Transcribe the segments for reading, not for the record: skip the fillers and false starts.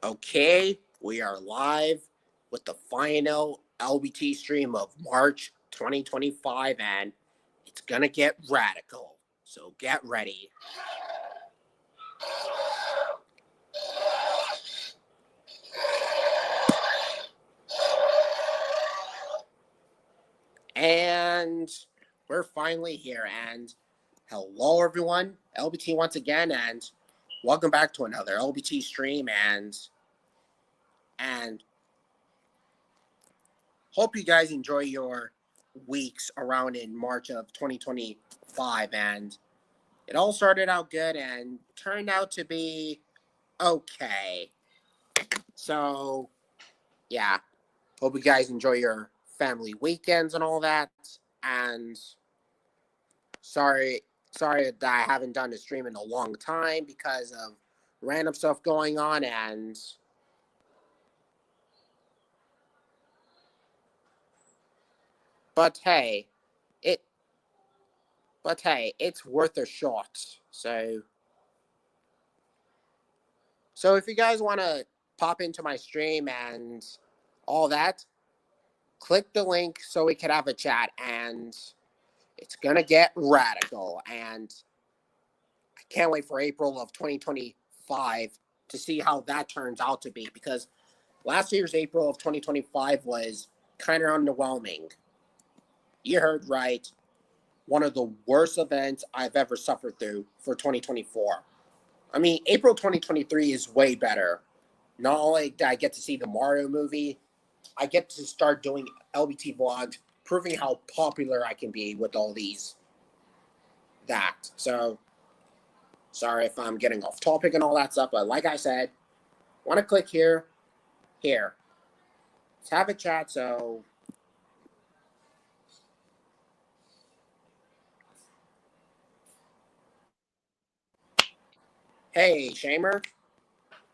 Okay, we are live with the final LBT stream of March 2025, and it's gonna get radical. So get ready. And we're finally here. And hello, everyone. LBT once again, and welcome back to another LBT stream. And hope you guys enjoy your weeks around in March of 2025. And it all started out good and turned out to be okay. So, yeah, hope you guys enjoy your family weekends and all that. And sorry, sorry that I haven't done a stream in a long time because of random stuff going on. But hey, it but hey, it's worth a shot. So if you guys want to pop into my stream and all that, click the link so we can have a chat, and it's gonna get radical. And I can't wait for April of 2025 to see how that turns out to be, because last year's April of 2025 was kind of underwhelming. You heard right. One of the worst events I've ever suffered through for 2024. I mean, April 2023 is way better. Not only did I get to see the Mario movie, I get to start doing LBT vlogs, proving how popular I can be with all these So, sorry if I'm getting off topic and all that stuff, but like I said, want to click here. Let's have a chat. So, hey, Shamer.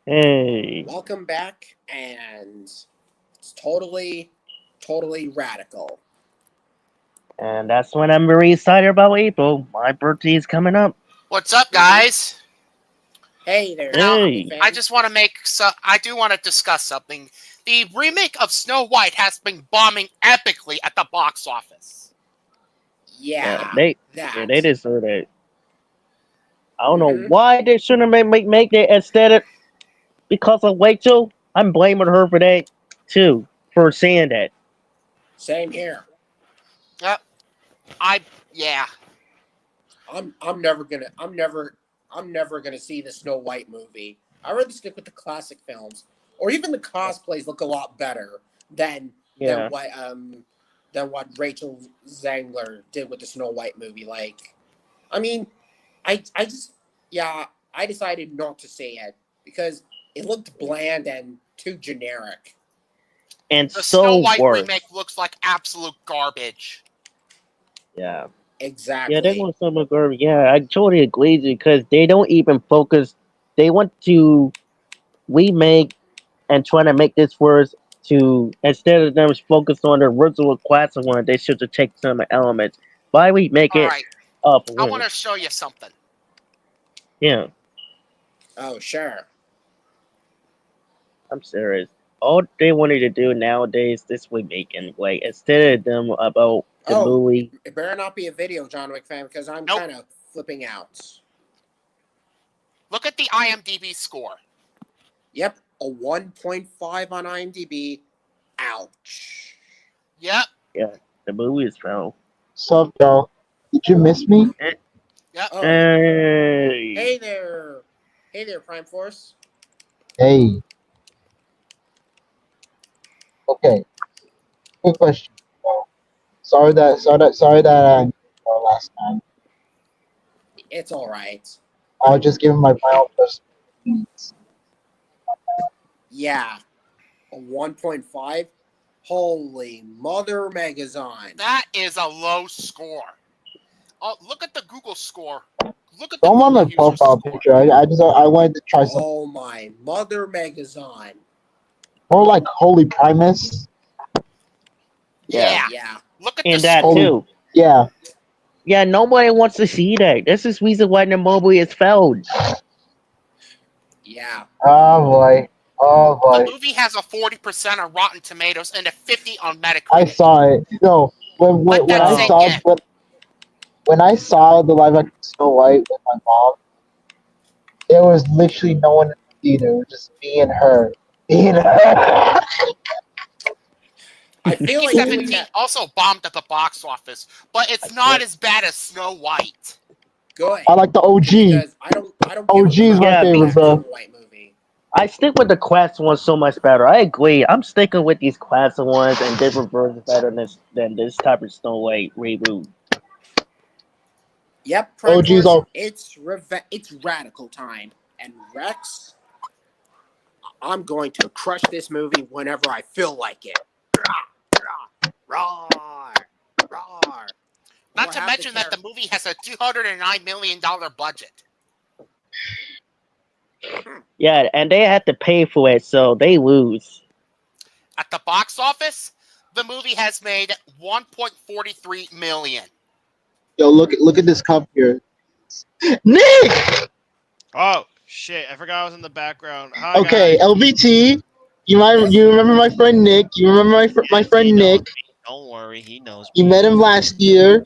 Hey. Welcome back, and it's totally radical. And that's when I'm very excited about April. My birthday is coming up. What's up, guys? Hey there. Hey. I just want to I do want to discuss something. The remake of Snow White has been bombing epically at the box office. Yeah, they deserve it. I don't know why they shouldn't make it instead of because of Rachel. I'm blaming her for that too, for saying that. Same here. Yep. Yeah. I'm never gonna see the Snow White movie. I rather stick with the classic films, or even the cosplays look a lot better than what Rachel Zegler did with the Snow White movie. Like, I mean, I decided not to see it because it looked bland and too generic. And the so Snow White worse. remake looks like absolute garbage. Yeah. Exactly. Yeah, they want some garbage. Yeah, I totally agree because they don't even focus. They want to remake and try to make this worse to instead of them focus on the original classic one, they should have taken some elements. Why we make All it right. up? I want to show you something. Yeah. Oh, sure. I'm serious. All they wanted to do nowadays this remake anyway, instead of them about the movie. It better not be a video, John Wick fan, because I'm kind of flipping out. Look at the IMDb score. Yep, a 1.5 on IMDb. Ouch. Yep. Yeah, the movie is foul. Sup, y'all? Did you miss me? Yep. Oh. Hey. Hey there, Prime Force. Hey. Okay. Quick question. Sorry that I last time. It's all right. I'll just give my final personal. Yeah, a 1.5. Holy mother Megazon. That is a low score. Oh, look at the Google score. Look at Don't want my profile picture. I wanted to try something. Oh my mother Megazon. More like Holy Primus. Yeah. Look at and the that score. too. Yeah. Yeah, nobody wants to see that. This is the reason why the movie is failed. Yeah. Oh boy. Oh The boy, movie has a 40% on Rotten Tomatoes and a 50 on I Metacritic. saw it. No, Let when that I sink saw in. when I saw the live action Snow White with my mom, there was literally no one in the theater. It was just me and her. Me and her. I feel like you would 2017 get also bombed at the box office, but it's not as bad as Snow White. good I like the OG. because I don't give a OG is crap my Yeah, about me favorite, that too. Snow bro. White movie. I stick with the classic ones so much better. I agree. I'm sticking with these classic ones and different versions better than this type of Snow White reboot. Yep, Prime OG's Force, all. it's radical time. And Rex, I'm going to crush this movie whenever I feel like it. Roar, roar. Not Or to have the mention that the character. movie has a $209 million budget. Yeah, and they had to pay for it, so they lose. At the box office, the movie has made $1.43 million. Yo, look at this cup here. Nick. Oh shit! I forgot I was in the background. Hi Okay, guys. LBT. Yes. You remember my friend Nick? You remember my Yes, he friend knows Nick? me. Don't worry, he knows You me. met him last year.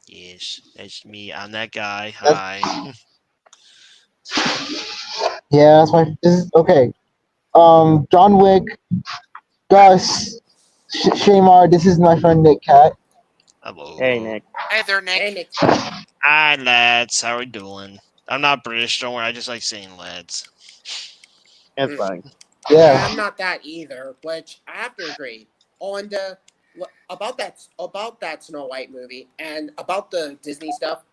Yes, that's me. I'm that guy. That's, Hi. yeah, that's my. This is okay. John Wick, Gus, Shamar. This is my friend Nick Cat. Hey, Hello. Nick. Hey there, Hey, Nick. Nick. Hi lads. How we doing? I'm not British. Don't worry. I just like saying lads. That's fine. Yeah. I'm not that either, which I have to agree. On the about that Snow White movie and about the Disney stuff.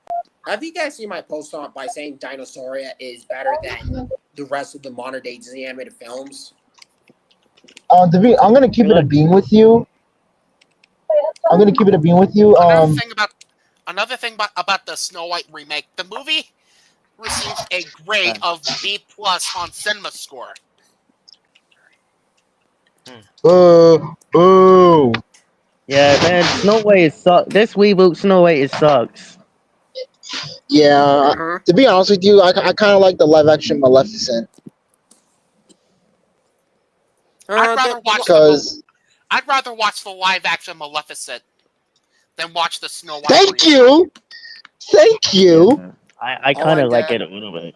Have you guys seen my post on by saying Dinosauria is better than the rest of the modern day Disney animated films? I'm gonna keep it a Good. beam with you. I'm gonna keep it a beam with you. Another thing about the Snow White remake, the movie received a grade Fine. of B plus on Cinema Score. Boo. Yeah, man, Snow White sucks. This reboot, Snow White, it sucks. Yeah. Mm-hmm. To be honest with you, I kind of like the live action Maleficent I'd rather watch because. I'd rather watch the live action Maleficent than watch the Snow White Thank remake. you. Thank you. Yeah. I Oh, kind of and like it a little bit.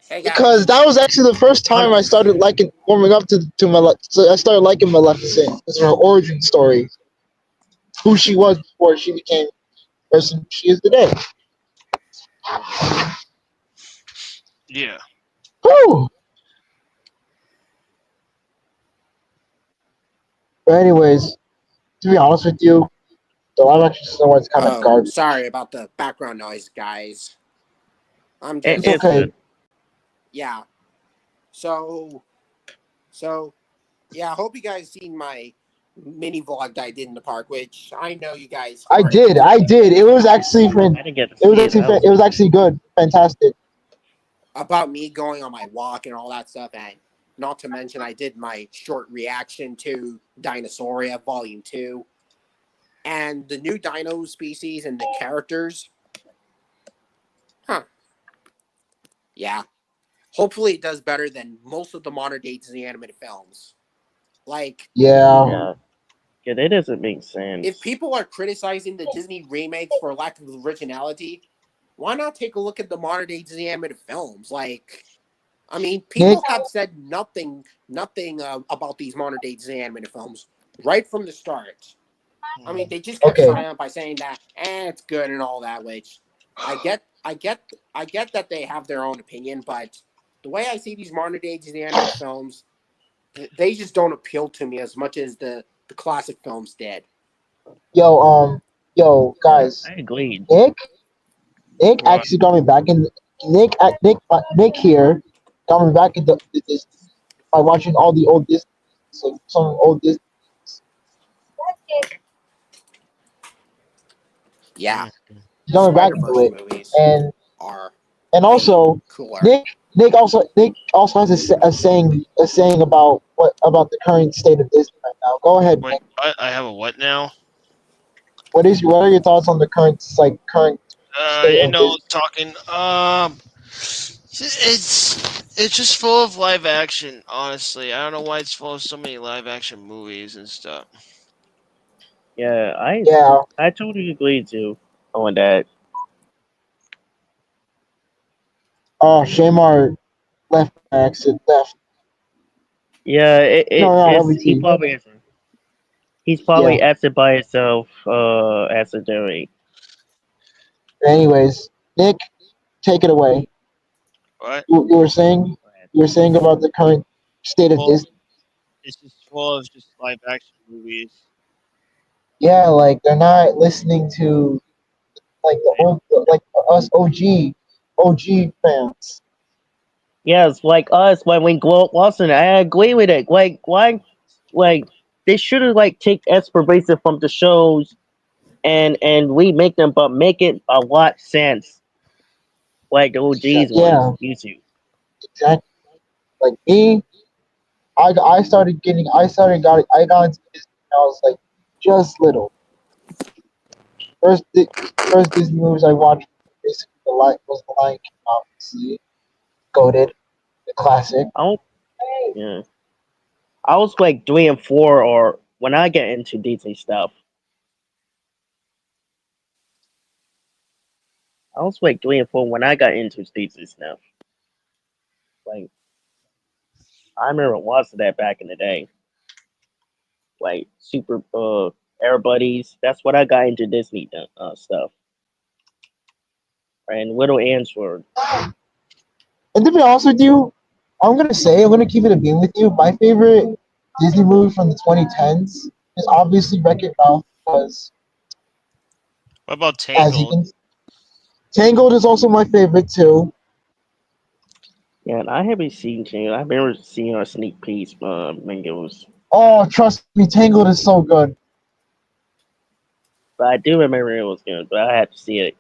hey Because guys, that was actually the first time I started liking warming up to so I started liking Maleficent. It's her origin story, who she was before she became the person she is today. Yeah. Whew. But anyways, to be honest with you, the live action Snow White's kind of oh, garbage. sorry about the background noise, guys. I'm It, just It's it's okay. good. yeah. So yeah. I hope you guys seen my mini vlog that I did in the park, which I know you guys. I did. It was actually I didn't get to see it. That was it was actually good, fantastic. About me going on my walk and all that stuff, and not to mention I did my short reaction to Dinosauria Volume 2 and the new dino species and the characters. Huh. Yeah. Hopefully it does better than most of the modern day Disney animated films. Like, Yeah. Yeah. Yeah, that doesn't make if sense. people are criticizing the Disney remakes for lack of originality, why not take a look at the modern day Disney animated films? Like, I mean, Nick, people have said nothing about these modern day Disney animated films right from the start. I mean, they just kept okay. silent by saying that, it's good and all that. Which I get that they have their own opinion, but the way I see these modern day Disney animated films, they just don't appeal to me as much as the classic films did. Yo, Yeah, guys, I agreed. Nick What? actually got me back in. Nick here got me back into this by watching all the old Disney, so some old Disney. Yeah, He the got me back Spider into Verse it, movies and are and way also cooler. Nick also has a saying about the current state of Disney right now. Go ahead, Wait, Nick. what? I have a what now? What are your thoughts on the current state of Disney? Talking. It's just full of live action. Honestly, I don't know why it's full of so many live action movies and stuff. Yeah, Yeah. I totally agree too on that. Oh, Shamar left by accident. Left. Yeah, No, not it's LBT. he's Yeah. probably acted by himself accidentally. Anyways, Nick, take it away. What? You were saying about the current state of Full. Disney. It's just full of just live action movies. Yeah, like they're not listening to like the old like us OG fans. Yes, like us when we grow up watching it, I agree with it. Like why like they should have like take inspiration from the shows and remake them, but make it a lot sense like the OGs ones Yeah, used to. exactly. Like me, I got into Disney when I was like just little. First first Disney movies I watched basically the Lion King, obviously. Goated, the classic. I don't, yeah. I was like 3 and 4, or when I get into Disney stuff, I was like 3 and 4 when I got into Disney stuff. Like I remember watching that back in the day. Like Super Air Buddies. That's what I got into Disney stuff. And Little Answer. And to be honest with you, I'm gonna keep it a beam with you. My favorite Disney movie from the 2010s is obviously Wreck-It Ralph because, What about as you Tangled? can, Tangled is also my favorite too. Yeah, and I haven't seen King. I've never seen a sneak peek. Mingles, Oh, trust me, Tangled is so good. but I do remember it was good. But I had to see it.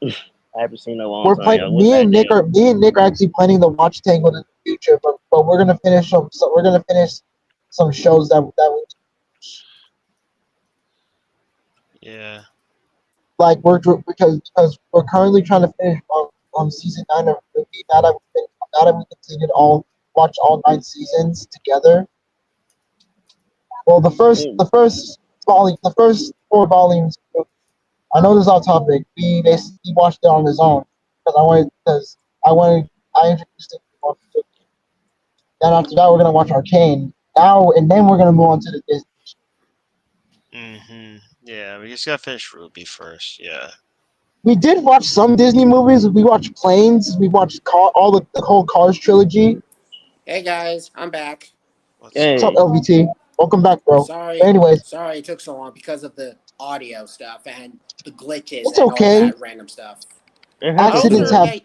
I haven't seen it in a long We're time. planning. What that new? Me and Nick are actually planning to watch Tangled in the future, but we're gonna finish some. So we're gonna finish some shows that we Yeah. like. Because we're currently trying to finish on season 9 of Ruby. Now that we completed watch all 9 seasons together. Well, Mm, the first 4 volumes. I know this is off topic. He watched it on his own I introduced him to it. Then after that, we're gonna watch Arcane. And then we're gonna move on to the Disney. Yeah, we just gotta finish Ruby first. Yeah. We did watch some Disney movies. We watched Planes. We watched the whole Cars trilogy. Hey guys, I'm back. What's What's up? up, hey, LBT? Welcome back, bro. But Sorry, anyways, sorry it took so long because of the audio stuff and the glitches it's and all okay. that random stuff. it I happens also Accidents heard to. happen.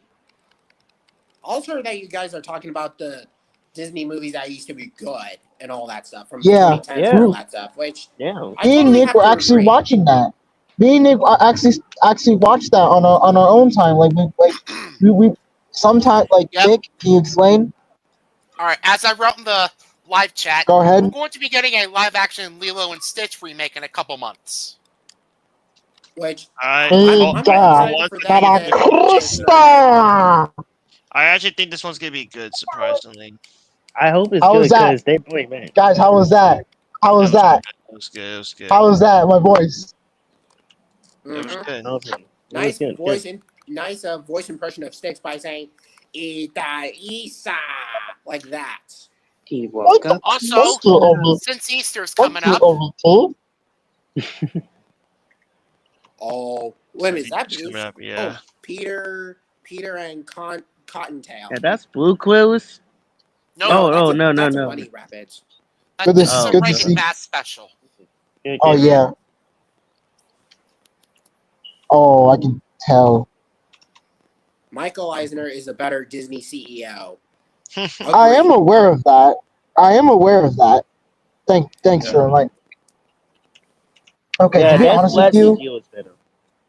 that you guys are talking about the Disney movies that used to be good and all that stuff from the Yeah, 2010s and all Yeah, we, that stuff, which yeah. I me and totally Nick have were to actually agree. watching that. Me and Nick actually watched that on our own time. We sometimes like Yep. Nick. Can you explain? All right. As I wrote in the live chat, Go we're ahead. going to be getting a live action Lilo and Stitch remake in a couple months. Which I I'm for I'm very Rita, for excited once for I that think it's Para gonna because be just good. Krista. I actually think this one's gonna be good. Surprisingly, I hope it's How good was that, because they boy man. guys? How was that? How it was was that? good. It was good. It was good. How was that? My voice. It was mhm, good. Okay, it was good. Good. nice voice impression of Sticks by saying "Ita Isa" like that. Thank you, Also, thank you, LB. since Easter's Thank coming you, up, LBT. Oh, wait, Since is that it's coming Blue's? up, yeah. Oh, Peter and Cottontail. Yeah, that's Blue Clues. nope. No, Oh, no, no, that's a no. Bunny Rabbit. This is a Oh, Good to Rankin no. see. Bass special. Good, Oh good. Hmm. yeah. Oh, I can tell. Michael Eisner is a better Disney CEO. I am Agreed. aware of that. I am aware of that. Thanks Yeah, for reminding. Okay, to yeah. be And That's honest with less you, deal is better.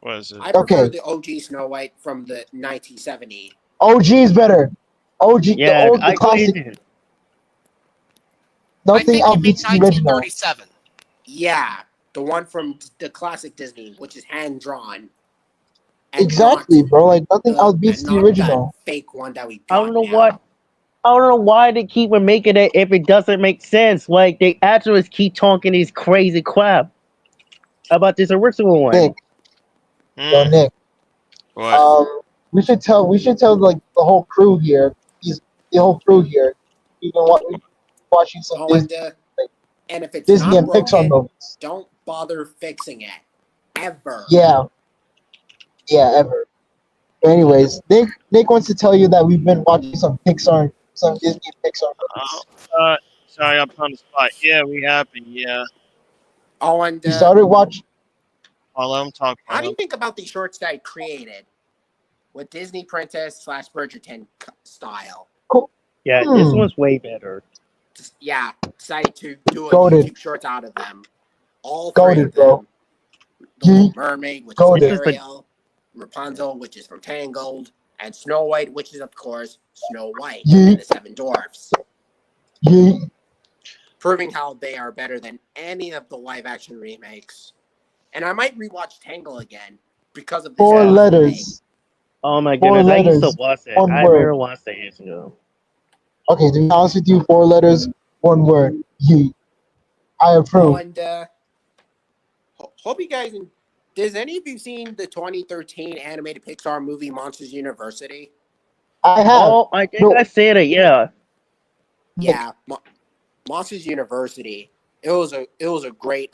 What is it? I prefer okay, the OG Snow White from the 1970. OG is better. Yeah, The I agree. classic. Then. I Nothing think you mean outbeats the original. 1937. Yeah, the one from the classic Disney, which is hand drawn and exactly, bro. Like nothing outbeats the not that original. fake one that we I don't got know now. I don't know why they keep on making it if it doesn't make sense. Like the actors keep talking these crazy crap about this original one. Nick, yo, Hmm. Nick. What? We should tell like the whole crew here. These the whole crew here. We've been watching some Oh, Disney, like and if it's Disney not and Pixar broken, movies. don't bother fixing it ever. Yeah, yeah, ever. But anyways, Nick wants to tell you that we've been watching some Disney and Pixar Oh, movies. uh, sorry, I'm on the spot. Yeah, we have been. Yeah. Oh, and You started watching. I'll let him talk. how do you think about the shorts that I created with Disney Princess slash Bridgerton style? Cool. Yeah, this one's way better. Yeah, decided to do a Goated, YouTube shorts out of them. All three goated, of bro. them. The Little Yeet, Mermaid, which is goated. This is the Ariel, Rapunzel, which is from Tangled, and Snow White, which is, of course, Snow White and Yeet, the Seven Dwarfs. yeet. Proving how they are better than any of the live action remakes. And I might rewatch Tangle again because of this Four yeah. awesome remake. letters. Oh my Four goodness, I used to letters. watch it. One I word. remember watching it years ago. Okay, to be honest with you, 4 letters, one word. Yeet. I Oh, approve. and hope you guys. Does any of you seen the 2013 animated Pixar movie Monsters University? I have. Oh, I think No, I said it. Yeah. Nick. Yeah, Monsters University. It was a great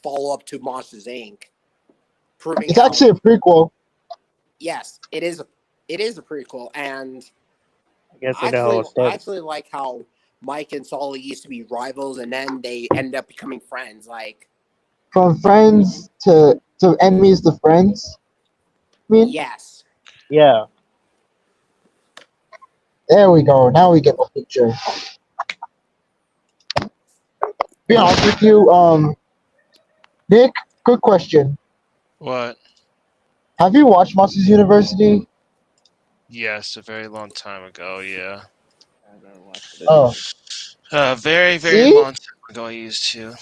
follow up to Monsters Inc. Proving It's how actually a prequel. yes, it is a prequel, and I guess I I know actually I I said. actually like how Mike and Sully used to be rivals, and then they ended up becoming friends. Like From friends to enemies to friends. I mean, yes, Yeah. there we go. Now we get the picture. Be honest with you, Nick. Quick question: What? have you watched Monsters University? Yes, a very long time ago. Yeah. I never watched it. Oh, Very, very see? long time ago. I used to.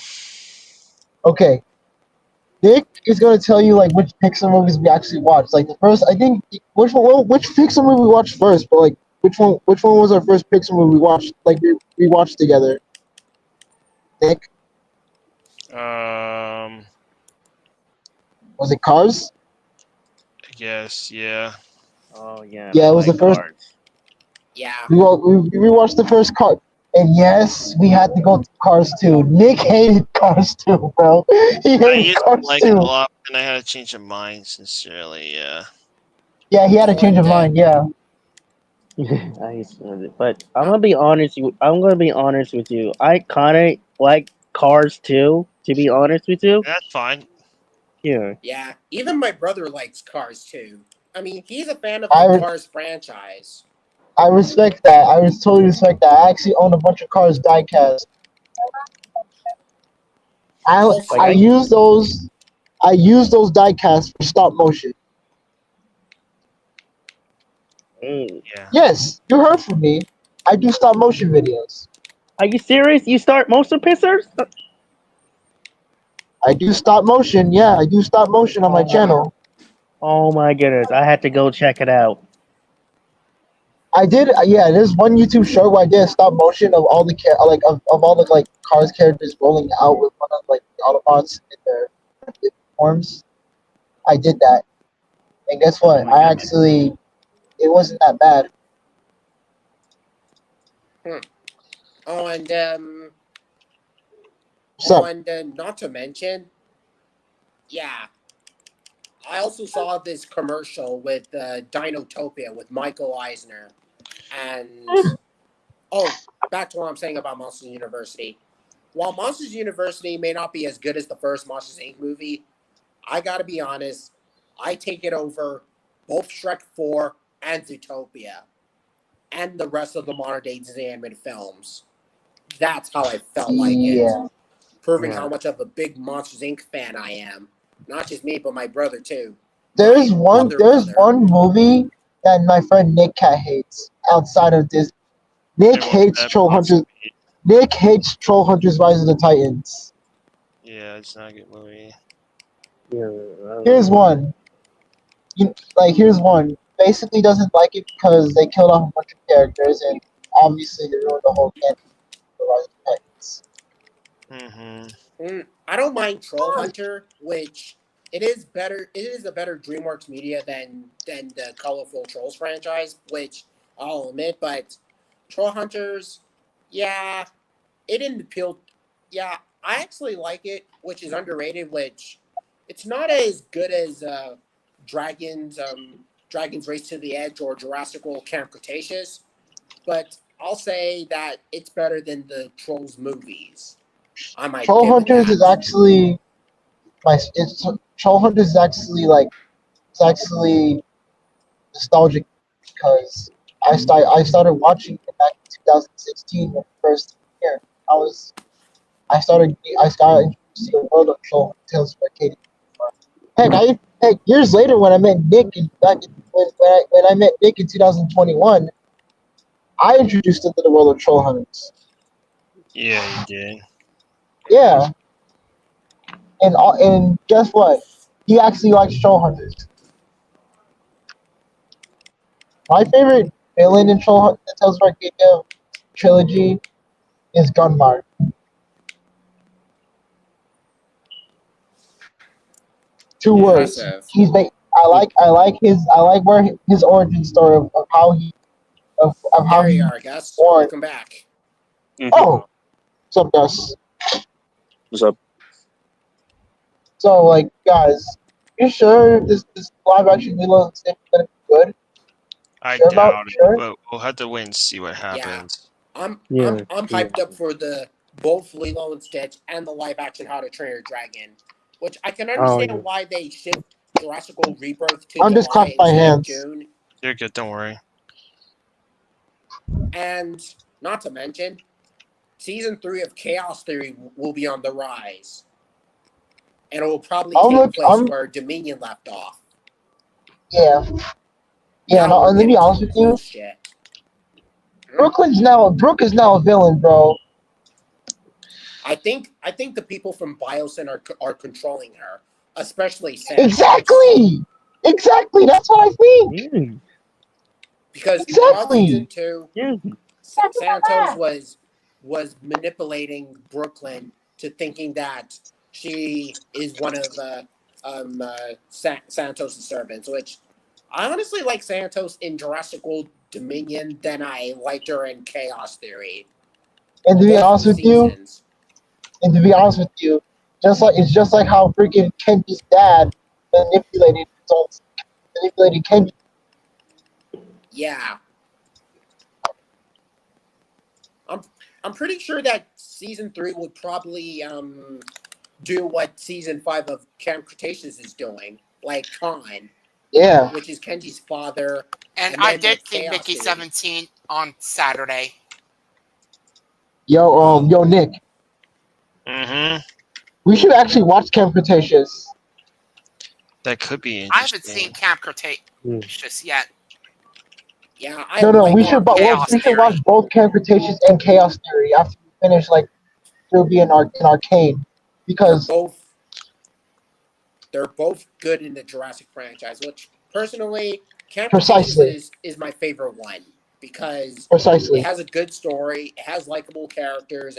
Okay. Nick is gonna tell you like which Pixar movies we actually watched. Like the first, I think which Pixar movie we watched first, but like which one was our first Pixar movie we watched? Like we watched together. Nick, Um. was it Cars? I guess. Yeah. Oh yeah, Yeah, I it was the like first. cards. yeah. We watched the first Car, and yes, we had to go to Cars 2. Nick hated Cars 2, bro. He I hated used to Cars like it a 2. lot, and I had to change my mind. Sincerely. Yeah. Yeah, he had a Oh, change and of mind. Yeah, I used to, but I'm uh, gonna be honest. I'm gonna be honest with you. I kind of like Cars too. To be honest with you. That's fine. Yeah. yeah. Even my brother likes Cars too. I mean, he's a fan of the I Cars franchise. I respect that. Totally respect that. I actually own a bunch of Cars diecast. I Like I I. Also, use those I use those diecasts for stop motion. Mm. Yeah. Yes, you heard from me. I do stop motion videos. Are you serious? You start motion pictures? I do stop motion. Yeah, I do stop motion on my Oh my. channel. Oh my goodness! I had to go check it out. I did. Yeah, there's one YouTube show where I did a stop motion of all the of all the like Cars characters rolling out with one of like the Autobots in their forms. I did that, and guess Oh what? my goodness. It wasn't that bad. hmm. oh, and What's up? not to mention, yeah. I also saw this commercial with Dinotopia with Michael Eisner, and oh, back to what I'm saying about Monsters University. While Monsters University may not be as good as the first Monsters Inc. movie, I gotta be honest, I take it over both Shrek 4 and Zootopia and the rest of the modern day Disney animated films. That's how I felt like it. Yeah. Proving how Yeah. much of a big Monsters Inc. fan I am. Not just me, but my brother too. There's My one other there's brother. one movie that my friend Nick Cat hates outside of Disney. Nick And what's hates that Troll Hunters. possibly? Nick hates Troll Hunters Rise of the Titans. Yeah, it's not a good movie. Yeah. Here's one. like here's one. Basically doesn't like it because they killed off a bunch of characters and obviously they ruined the whole canon for Rise of the Titans. I don't mind Troll Hunter, which it is better. It is a better DreamWorks media than the Colorful Trolls franchise, which I'll admit. But Troll Hunters, yeah, it didn't appeal. Yeah, I actually like it, which is underrated. Which it's not as good as Dragons Race to the Edge or Jurassic World Camp Cretaceous, but I'll say that it's better than the Trolls movies. I might Troll give it Hunters is that. actually Troll Hunters is actually like it's actually nostalgic because I started watching it back in 2016 when it first aired. I started introduced to the world of Troll Tales from Arcadia. Heck, years later when I met Nick and when I met Nick in 2021, I introduced him to the world of Troll Hunters. Yeah, you did. Yeah, and guess what? He actually likes Troll Hunters. My favorite villain in the Tales of Arcadia trilogy is Gunmar. 2 words. Impressive. I like where his origin story of how There he you was are, Gus. born. Welcome back. Oh, what's up, Gus? What's up? So, like, guys, you sure this live action Lilo and Stitch is gonna be good? I Sure doubt it, sure? but we'll have to wait and see what Yeah, happens. I'm hyped up for the both Lilo and Stitch and the live action How to Train Your Dragon, which I can understand why they shift Jurassic World Rebirth to I'm just July clapping my instead of hands. June, You're good, don't worry. and not to mention, season 3 of Chaos Theory will be on the rise, and it will probably take place I'm where Dominion left off. yeah. Yeah, Now no, we're let me be getting honest some with cool you. shit. Brooke is now a villain, bro. I think the people from Biosyn are controlling her, especially Santos. Exactly. That's what I think. Because throughout season Exactly. 2, Santos was manipulating Brooklyn to thinking that she is one of Santos' servants, which I honestly like Santos in Jurassic World Dominion than I liked her in Chaos Theory. And to be Both honest with you, seasons. just like how freaking Kenji's dad manipulated Kenji. Yeah. I'm pretty sure that season 3 would probably do what season 5 of Camp Cretaceous is doing, like Khan, Yeah. which is Kenji's father. And And I then did with see Chaos Mickey Theory. 17 on Saturday. Yo, Nick. We should actually watch Camp Cretaceous. That could be I haven't interesting. seen Camp Cretaceous yet. Yeah, We should watch both Camp Cretaceous and Chaos Theory after we finish like Ruby and Arcane because they're both good in the Jurassic franchise, which personally Camp Precisely. Cretaceous is my favorite one because Precisely. it has a good story, it has likable characters,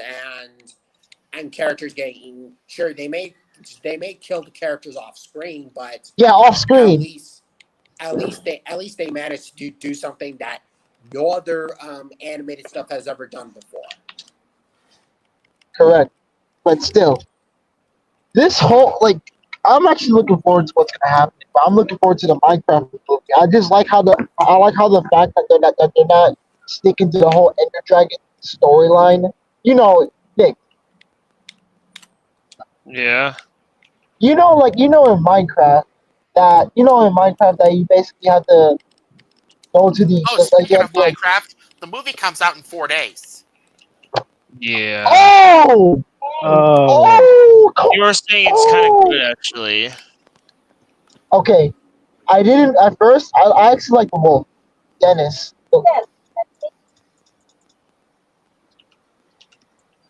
and characters getting sure they may kill the characters off screen, but yeah, off screen. At least they managed to do something that no other animated stuff has ever done before. Correct, but still, this whole I'm actually looking forward to what's gonna happen. But I'm looking forward to the Minecraft movie. I like how the fact that they're not sticking to the whole Ender Dragon storyline. You know, Nick. Yeah. In Minecraft that you basically have to go to the Oh, just like you speaking have of to like. Minecraft, the movie comes out in 4 days. Yeah. Oh! You were saying it's kind of good, actually. Okay, I didn't at first. I actually like the wolf, Dennis.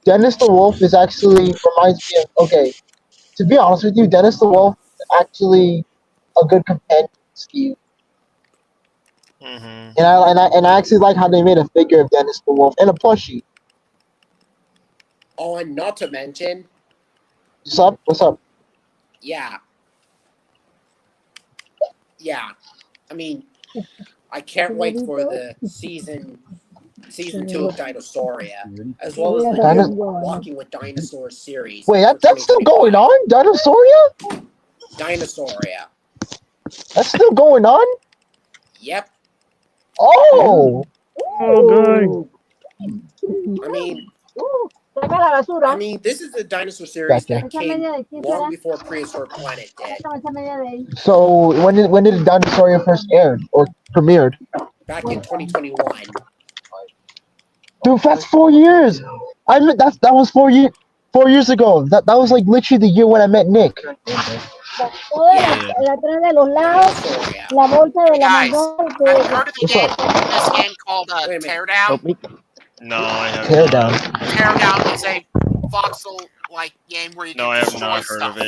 Dennis the wolf is actually reminds me of. Okay, to be honest with you, Dennis the wolf is actually a good companion Steve. Mm-hmm. And I actually like how they made a figure of Dennis the Wolf and a plushie. Oh, and not to mention, What's up? What's up? yeah, yeah. I mean, I can't wait for the season 2 of Dinosauria, as well as the Dino- new Walking with Dinosaurs series. Wait, for that's still going 2025. on? Dinosauria? Dinosauria. That's still going on? Yep. Oh! Oh, good. I mean, Saca la basura. this is the dinosaur series Gotcha. that came long before Prehistoric Planet did, Esa media de ahí. So when did Dinosauria first aired or premiered? back in 2021. Dude, that's 4 years. That was 4 years ago. That was like literally the year when I met Nick. Toda Yeah, la atrás de los lados, Dinosauria. la bolsa de la Guys, manzana. have you heard of the What's game? up? This game called Wait a minute. Teardown. Help me. No, I have Tear not. down. Teardown is a voxel-like game where you No, can I have destroy not heard stuff. of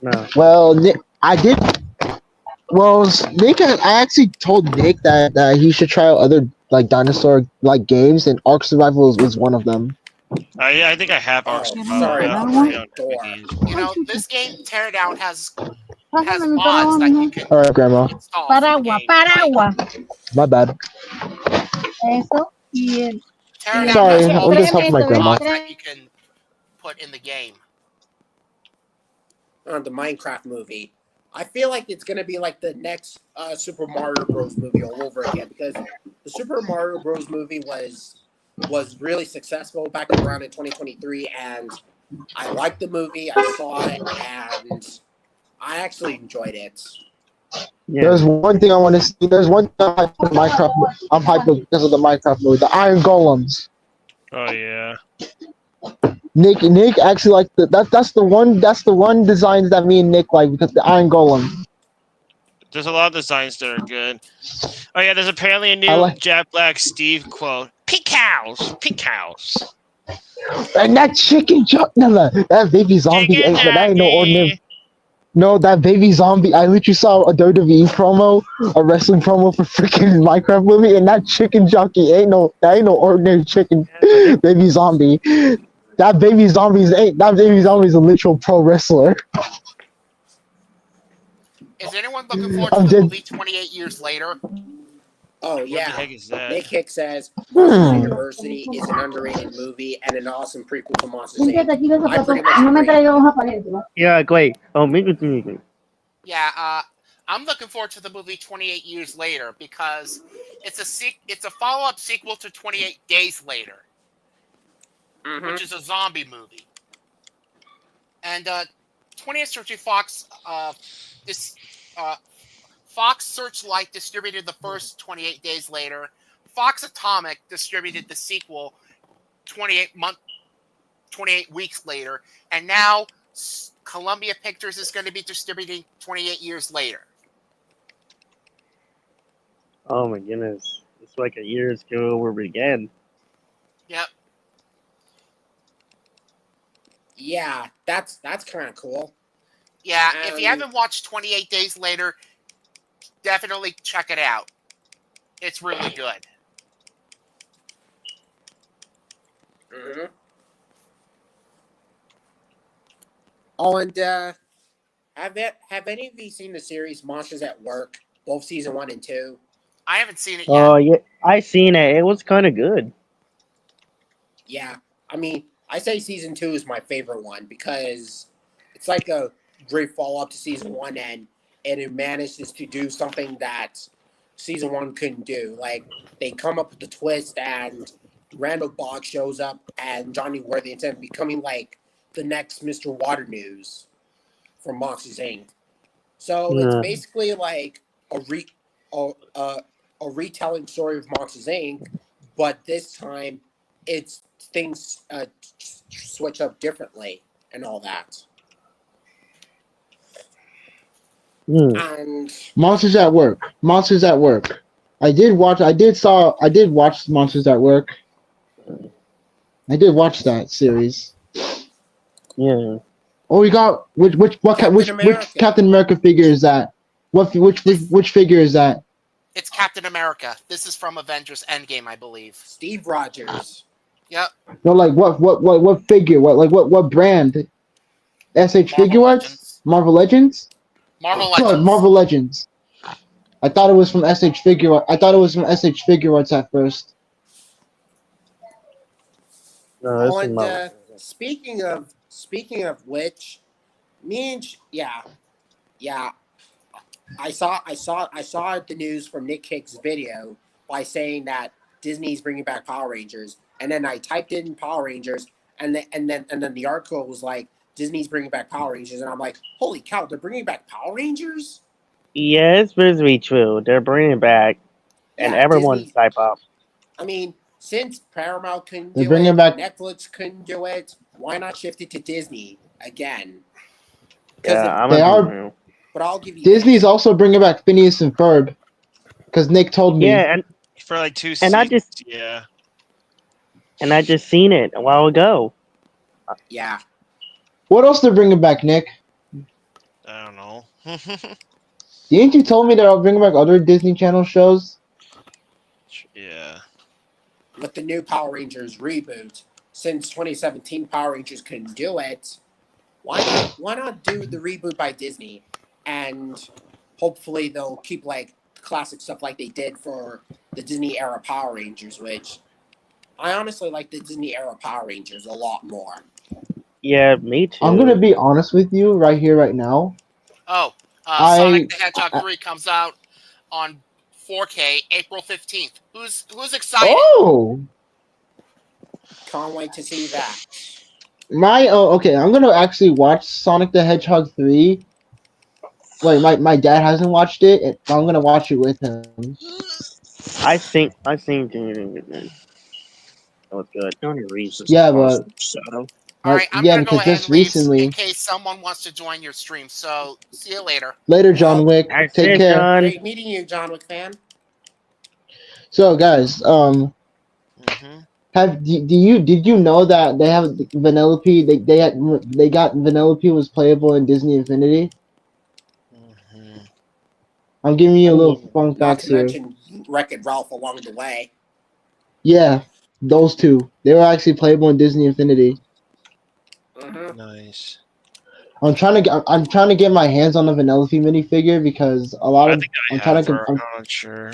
it. No. No. Well, Nick, I did. Well, Nick, I actually told Nick that he should try out other like dinosaur like games, and Ark Survival was one of them. Yeah, I think I have Ark Oh, Survival. sorry I have about to my on door. DVDs for You it. know, this game Teardown has Pásame mi mods paraguas, that you mijo. can All right, Grandma. install for the Paraguas, game. Like, paraguas. My bad. Eso. Y Teardown Sorry, has all I'm just these helping my grandma. mods that you can put in the game. The Minecraft movie. I feel like it's gonna be like the next Super Mario Bros. Movie all over again, because the Super Mario Bros. Movie was really successful back around in 2023, and I liked the movie. I saw it, and I actually enjoyed it. Yeah. There's one thing I want to see. There's one thing I'm hyped for the Minecraft. I'm hyped because of the Minecraft movie, the Iron Golems. Oh yeah. Nick actually like that's the one design that me and Nick like, because the Iron Golem. There's a lot of designs that are good. Oh yeah, there's apparently a I new like- Jack Black Steve quote. Pink house, pink house. And that chicken that baby zombie Chicken that ain't no jockey. ordinary. No, that baby zombie. I literally saw a WWE promo, a wrestling promo for freaking Minecraft movie, and that chicken jockey ain't no ordinary chicken baby zombie. That baby zombie is a literal pro wrestler. Is anyone looking forward I'm to the dead. movie 28 Years Later? Oh What the yeah. heck is that? Nick Hicks says Monsters University is an underrated movie and an awesome prequel to Monsters Límpiate Inc. aquí los I pretty zapatos. much No me agree. traigo hoja para adentro. Yeah, great. Oh, me. Yeah, I'm looking forward to the movie 28 Years Later because it's a follow-up sequel to 28 Days Later, which is a zombie movie. And 20th Century Fox, Fox Searchlight distributed the first 28 Days Later. Fox Atomic distributed the sequel 28 weeks later, and now Columbia Pictures is going to be distributing 28 Years Later. Oh my goodness. It's like a year's go over again. Yep. Yeah, that's kind of cool. Yeah, if you haven't watched 28 Days Later, definitely check it out. It's really good. Mm-hmm. Oh, and have any of you seen the series Monsters at Work, both season 1 and 2? I haven't seen it yet. Oh yeah, I seen it. It was kind of good. Yeah, I mean, I say season 2 is my favorite one because it's like a great follow up to season 1, and it manages to do something that season 1 couldn't do. Like, they come up with the twist, and Randall Boggs shows up, and Johnny Worthington becoming like the next Mr. Water News from Monsters Inc. So it's Yeah. basically like a retelling story of Monsters Inc., but this time it's things switch up differently and all that. Hmm. And Monsters at Work. I did watch Monsters at Work. I did watch that series. Yeah. Oh, we got which Captain America. Captain America figure is that? Which figure is that? It's Captain America. This is from Avengers Endgame, I believe. Steve Rogers. Yep. No, like what figure? What brand? SH Marvel Figure Arts? Legends. Marvel Legends? Marvel Oh, Legends. Marvel Legends. I thought it was from SH Figure. I thought it was from SH Figure Arts at first. No, this Oh, is and my. speaking of which, me and yeah, I saw the news from Nick Hick's video by saying that Disney's bringing back Power Rangers, and then I typed in Power Rangers, and then the article was like Disney's bringing back Power Rangers, and I'm like, holy cow, they're bringing back Power Rangers? Yeah, it's very true. They're bringing it back, and Yeah, everyone's Disney. type up. I mean, since Paramount couldn't They're do bringing it, back. Netflix couldn't do it, why not shift it to Disney again? Because Yeah, I'm They agree with are. you. but I'll give you Disney's this. also bringing back Phineas and Ferb, because Nick told me. Yeah, For like 2 and I seasons, just yeah. seen it a while ago. Yeah. What else they're bringing back, Nick? I don't know. Didn't you tell me they're bringing back other Disney Channel shows? Yeah. With the new Power Rangers reboot, since 2017 Power Rangers couldn't do it, why not do the reboot by Disney, and hopefully they'll keep like classic stuff like they did for the Disney era Power Rangers, which I honestly like the Disney era Power Rangers a lot more. Yeah, me I'm gonna too. be honest with you right here, right now. Oh, Sonic I, the Hedgehog I 3 comes out on 4K April 15th. Who's excited? oh Can't wait to see that. okay. I'm gonna actually watch Sonic the Hedgehog 3. Wait, my dad hasn't watched it, and I'm gonna watch it with him. I think it was good. The only reason Yeah, cause but shadow. All right, I'm yeah, gonna go because ahead just and leave in recently. case someone wants to join your stream. So see you later. Later, John Well, Wick. I Take said, care. John. great meeting you, John Wick fan. So, guys, Hmm. did you know that they have Vanellope? They got Vanellope was playable in Disney Infinity. Hmm. I'm giving you a little Oh, fun Not facts to here. mention Wreck-It Ralph along the way. Yeah, those two. They were actually playable in Disney Infinity. Mm-hmm. Nice. I'm trying to get my hands on the Vanellope minifigure because a lot I of think I'm I trying have to her. I'm, I'm not sure.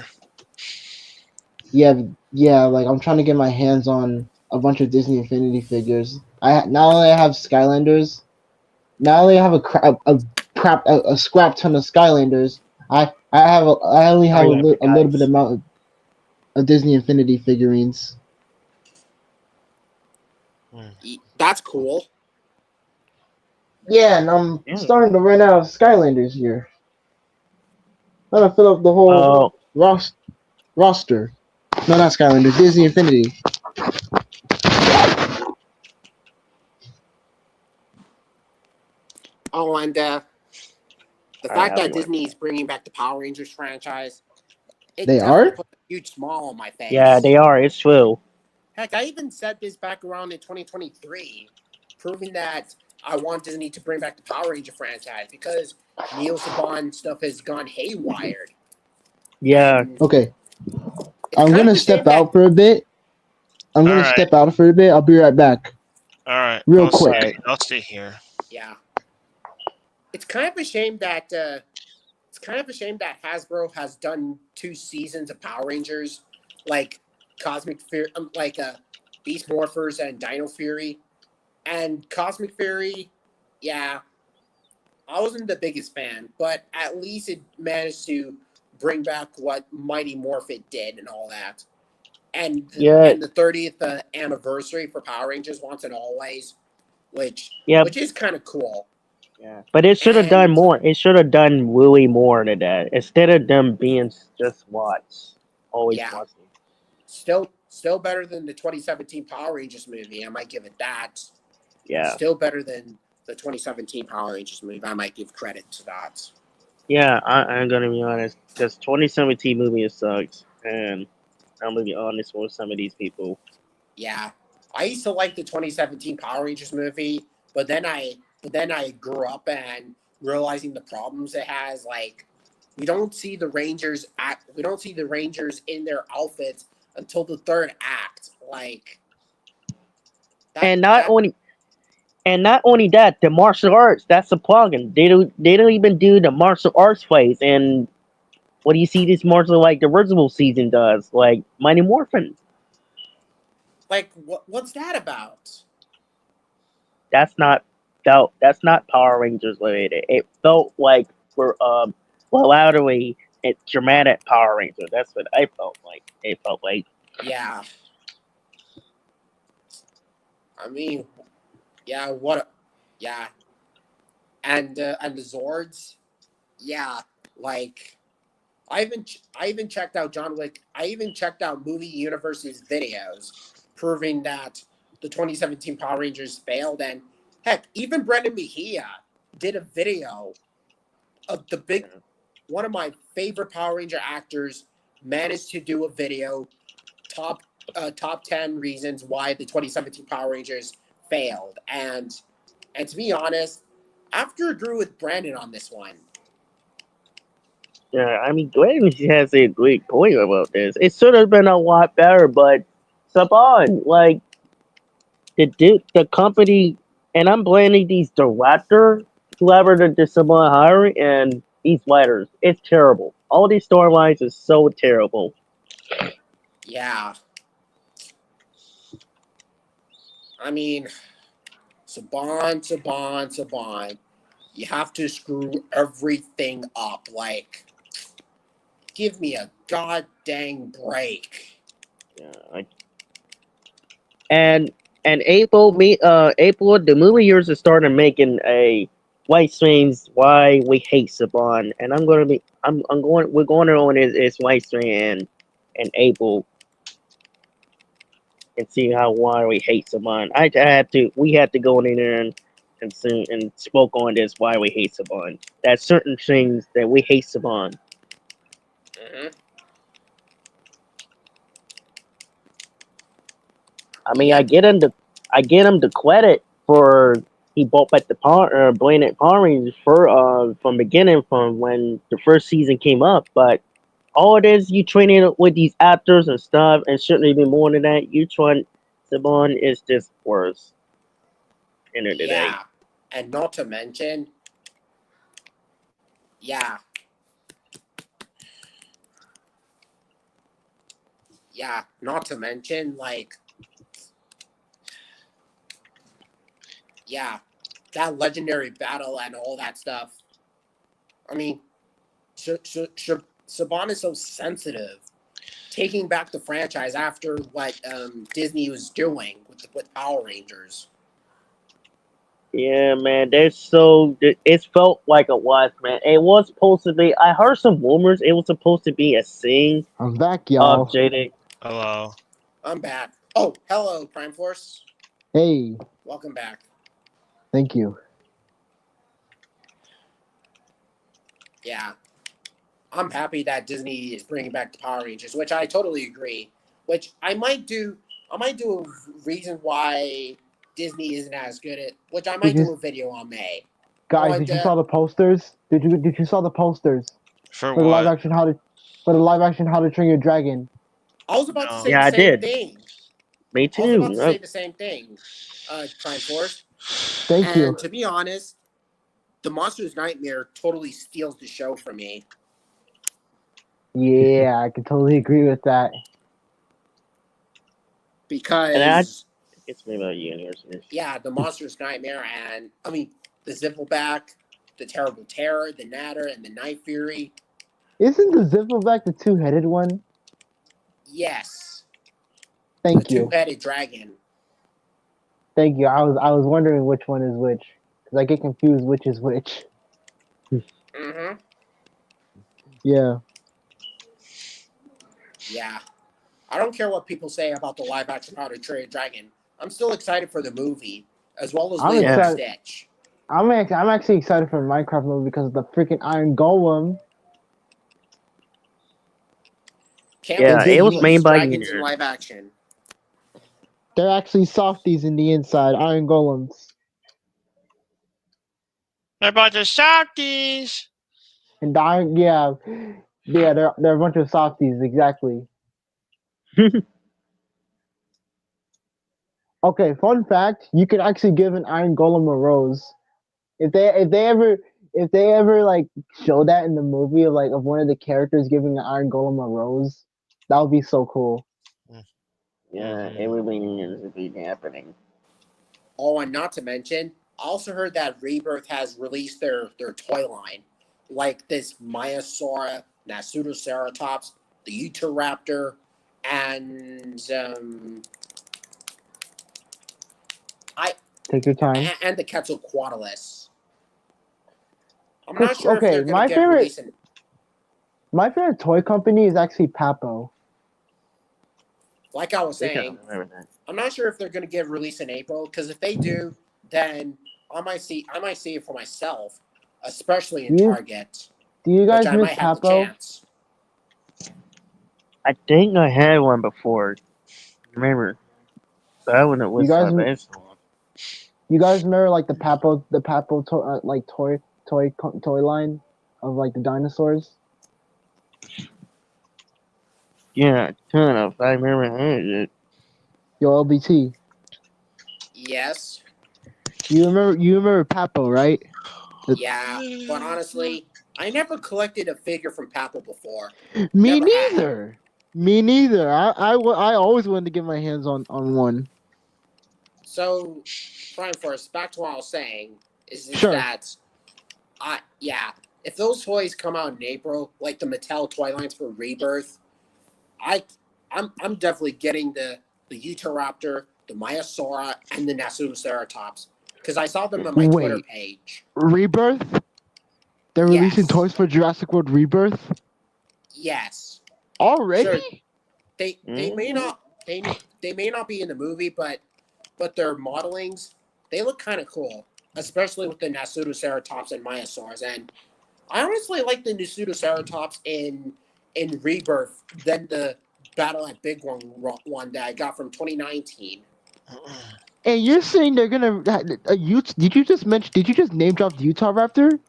yeah, like I'm trying to get my hands on a bunch of Disney Infinity figures. Now that I have Skylanders. Now that I have a scrap ton of Skylanders. I only have hurry up, a little bit guys. amount of Disney Infinity figurines. That's cool. Yeah, and I'm Yeah. starting to run out of Skylanders here. I'm gonna fill up the whole Oh, roster. No, not Skylanders. Disney Infinity. Oh, and the all right, fact I'll be that right Disney is back. bringing back the Power Rangers franchise, it They definitely are. put a huge smile on my Yeah, face. they are. It's true. Heck, I even said this back around in 2023, proving that I want Disney to bring back the Power Ranger franchise because Neil Saban stuff has gone haywire. Yeah. And Okay, it's I'm kind of gonna a shame step that, out for a bit. I'm All gonna right. step out for a bit. I'll be right back, All right. real I'll stay. quick. Right. I'll stay here. yeah, it's kind of a shame that Hasbro has done 2 seasons of Power Rangers, like Cosmic Fury, Beast Morphers and Dino Fury, and Cosmic Fury. Yeah, I wasn't the biggest fan, but at least it managed to bring back what Mighty Morphin did and all that. Yeah. And the 30th anniversary for Power Rangers Once and Always, which Yeah. which is kind of cool. Yeah. But it should have done And more. It should have done really more than that. Instead of them being just watch, always yeah, watching. still better than the 2017 Power Rangers movie. I might give it that. Yeah. Still better than the 2017 Power Rangers movie. I might give credit to that. Yeah, I'm gonna be honest. This 2017 movie sucks, and I'm gonna be honest with some of these people. Yeah, I used to like the 2017 Power Rangers movie, but then I grew up and realizing the problems it has, like we don't see the Rangers in their outfits until the third act. Like And not that only that, the martial arts, that's a plugin. They don't even do the martial arts fights. And what do you see this martial like the original season does? Like Mighty Morphin. what's that about? That's not Power Rangers related. It felt like for louderly and dramatic Power Rangers. That's what I felt like. It felt like. Yeah. I mean, yeah, yeah. And the Zords, yeah, like I even checked out John Wick. I even checked out Movie Universe's videos proving that the 2017 Power Rangers failed. And heck, even Brendan Mejia did a video of one of my favorite Power Ranger actors managed to do a video top top 10 reasons why the 2017 Power Rangers failed. And to be honest, I have to agree with Brandon on this one. Yeah, I mean, Glenn has a great point about this. It should have been a lot better, but Saban, like the company, and I'm blaming these director, whoever the Saban hiring, and these writers. It's terrible. All these storylines is so terrible. Yeah. I mean, Saban. You have to screw everything up. Like, give me a god dang break. Yeah, and April, the movie years is starting making a white streams why we hate Saban, and we're going on is white stream and April and see how why we hate Saban. We had to go in there and spoke on this why we hate Saban. There's certain things that we hate Saban. Mm-hmm. I mean, Yep. I get him the credit for he bought back the Power Rangers for from beginning from when the first season came up, but all it is you training with these actors and stuff, and shouldn't even more than that. You trying Saban is just worse. End of the day. Yeah. And not to mention, yeah. Yeah. Not to mention, like, yeah, that legendary battle and all that stuff. I mean, Saban is so sensitive, taking back the franchise after what Disney was doing with Power Rangers. Yeah, man, it felt like it was, man. It was supposed to be. I heard some rumors. It was supposed to be a scene I'm back, of y'all. JD. Hello. I'm back. Oh, hello, Prime Force. Hey, Welcome back. thank you. Yeah, I'm happy that Disney is bringing back the Power Rangers, which I totally agree. Which I might do. I might do a reason why Disney isn't as good at. Which I might Did you, do a video on May. guys? On Did you saw the posters? Did you saw the posters For for the live what? action How to Train Your Dragon? I was about to No. say Yeah, the I same did. thing. Me I was about to say too. the same thing. Prime Force. Thank you. And to be honest, the Monsters Nightmare totally steals the show for me. Yeah, I can totally agree with that. And I Because it's maybe about universities. yeah, the Monsters Nightmare and I mean the Zippleback, the Terrible Terror, the Natter, and the Night Fury. Isn't the Zippleback the two-headed one? Yes. The Thank you. two-headed dragon. Thank you. I was wondering which one is which because I get confused which is which. Mm-hmm. Yeah. Yeah. I don't care what people say about the live action How to Train a Dragon. I'm still excited for the movie, as well as I'm Lilo and excited. Stitch. I'm actually excited for the Minecraft movie because of the freaking Iron Golem. Can't wait Yeah, to it see was made these by dragons in Union. live action. They're actually softies in the inside, Iron Golems. They're a bunch of softies. And dying, yeah, yeah, they're a bunch of softies, exactly. Okay, fun fact: you can actually give an iron golem a rose. If they ever like show that in the movie of one of the characters giving an iron golem a rose, that would be so cool. Yeah, it really needs to be happening. Oh, and not to mention, I also heard that Rebirth has released their toy line, like this Maiasaura, Nasutoceratops, the Utahraptor, and I Take your time. and the Quetzalcoatlus. I'm not sure if Okay, they're gonna get released in. my favorite toy company is actually Papo. Like I was They saying, got everything. I'm not sure if they're gonna get released in April, because if they do, then I might see it for myself, especially in Target, Do you which guys I miss might have the Papo? chance. I think I had one before. Remember that one? It You was guys, one. you guys remember like the Papo like toy line of like the dinosaurs? Yeah, kind of. I remember having it. Yo, LBT. Yes, You remember Papo, right? yeah, but honestly, I never collected a figure from Papal before. Me Never had. neither. Me neither. I always wanted to get my hands on one. So, Prime Force, back to what I was saying, is Sure. that if those toys come out in April, like the Mattel toy lines for Rebirth, I I'm definitely getting the Utahraptor, the Maiasaura, and the Nasutoceratops because I saw them on my Twitter Wait, page. Rebirth? They're releasing Yes, toys for Jurassic World Rebirth yes, sure. already? They may not they may not be in the movie, but their modelings they look kind of cool, especially with the Nasutoceratops and Maiasaurs. And I honestly like the Nasutoceratops in Rebirth than the Battle at Big one that I got from 2019. And you're saying they're gonna did you just mention did you just name drop the Utah Raptor?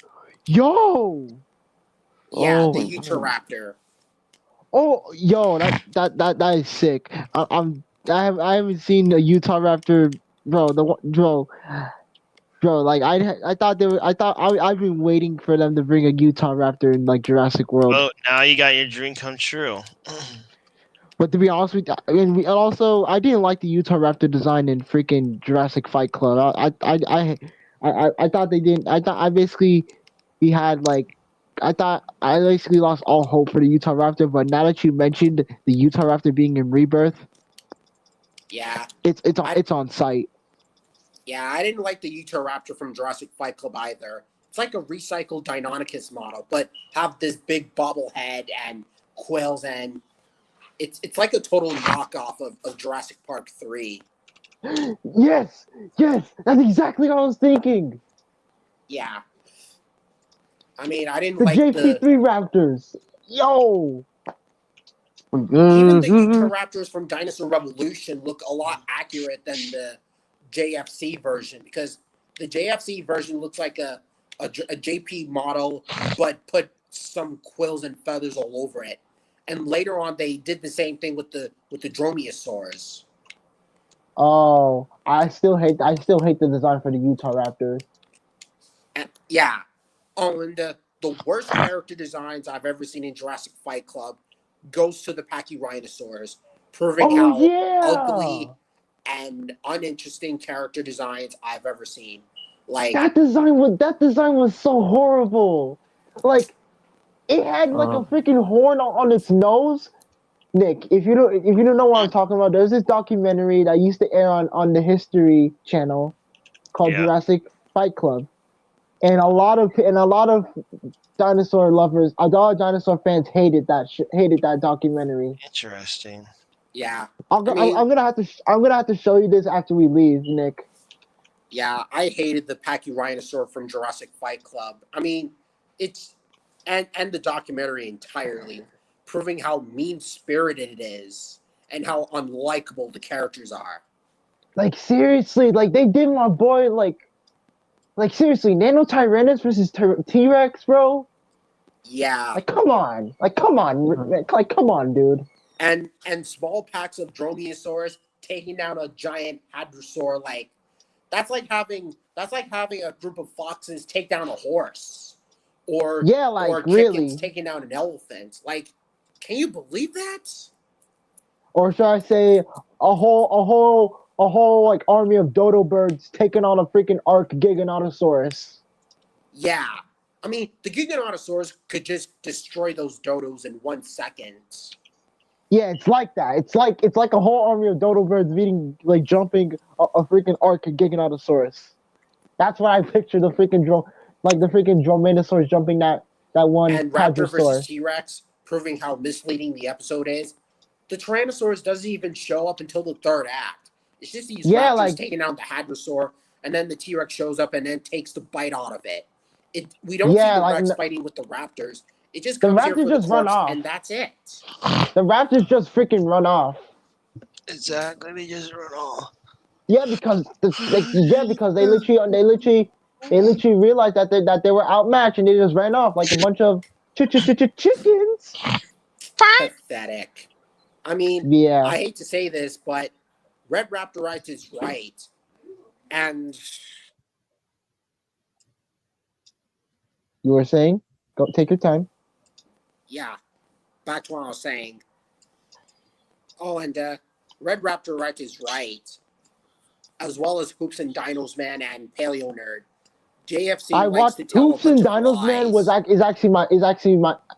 Yo! Yeah, Oh the my god. Utahraptor. Oh, yo, that is sick. I haven't seen a Utah Raptor, bro. Bro. Like I thought they were. I've been waiting for them to bring a Utah Raptor in like Jurassic World. Well, now you got your dream come true. But to be honest with you, I didn't like the Utah Raptor design in freaking Jurassic Fight Club. I thought they didn't. I thought I basically we had like. I thought I basically lost all hope for the Utah Raptor, but now that you mentioned the Utah Raptor being in Rebirth, Yeah, I it's on site. yeah I didn't like the Utahraptor from Jurassic Fight Club either. It's like a recycled Deinonychus model, but have this big bobblehead and quills, and it's like a total knockoff of Jurassic Park 3. Yes, yes, that's exactly what I was thinking. Yeah, I mean I didn't The like JP3 Raptors. Yo, even the Utahraptors from Dinosaur Revolution look a lot accurate than the JFC version because the JFC version looks like a JP model, but put some quills and feathers all over it. And later on, they did the same thing with the Dromaeosaurs. oh, I still hate the design for the Utah Raptors. And yeah, oh, and the worst character designs I've ever seen in Jurassic Fight Club goes to the Pachyrhinosaurs, proving Oh how yeah, ugly and uninteresting character designs I've ever seen. Like, that design was so horrible. Like it had like a freaking horn on its nose. Nick, if you don't know what I'm talking about, there's this documentary that used to air on the History Channel called Yeah. Jurassic Fight Club, and a lot of dinosaur lovers, a lot of dinosaur fans hated that documentary. Interesting. yeah, I'm, I go- I'm, mean, I'm gonna have to I'm gonna have to show you this after we leave, Nick. yeah, I hated the Pachyrhinosaur from Jurassic Fight Club. I mean, it's and the documentary entirely, proving how mean spirited it is and how unlikable the characters are. Like seriously, like they did my boy like seriously, Nano Tyrannus versus T Rex, bro. Yeah. Like, come on, come on, dude. And small packs of Dromaeosaurus taking down a giant hadrosaur, like that's like having a group of foxes take down a horse, or Yeah, like or chickens really, taking down an elephant. Like, can you believe that? or should I say, a whole like army of dodo birds taking on a freaking arc Giganotosaurus. Yeah. I mean, the Giganotosaurus could just destroy those dodos in 1 second. Yeah, it's like that. It's like a whole army of dodo birds beating like jumping a freaking arc Giganotosaurus. That's what I picture the freaking Dromaeosaurus jumping that one And Raptor versus Hadrosaur. T-Rex, proving how misleading the episode is. The Tyrannosaurus doesn't even show up until the third act. It's just these Yeah, raptors like taking out the Hadrosaur, and then the T-Rex shows up and then takes the bite out of it. We don't see yeah, the like Rex fighting with the Raptors. It just the comes here raptors for the just run corpse, off. and that's it. The raptors just freaking run off. Exactly, they just run off. Yeah, because because they literally realized that they were outmatched and they just ran off like a bunch of chickens. Pathetic. I mean, Yeah, I hate to say this, but Red Raptorites is right. And you were saying? Go take your time. yeah, back to what I was saying. Oh, and Red Raptorite is right, as well as Hoops and Dinos Man and Paleo Nerd. JFC I likes watched to tell Hoops a bunch and of Dinos Man lies. is actually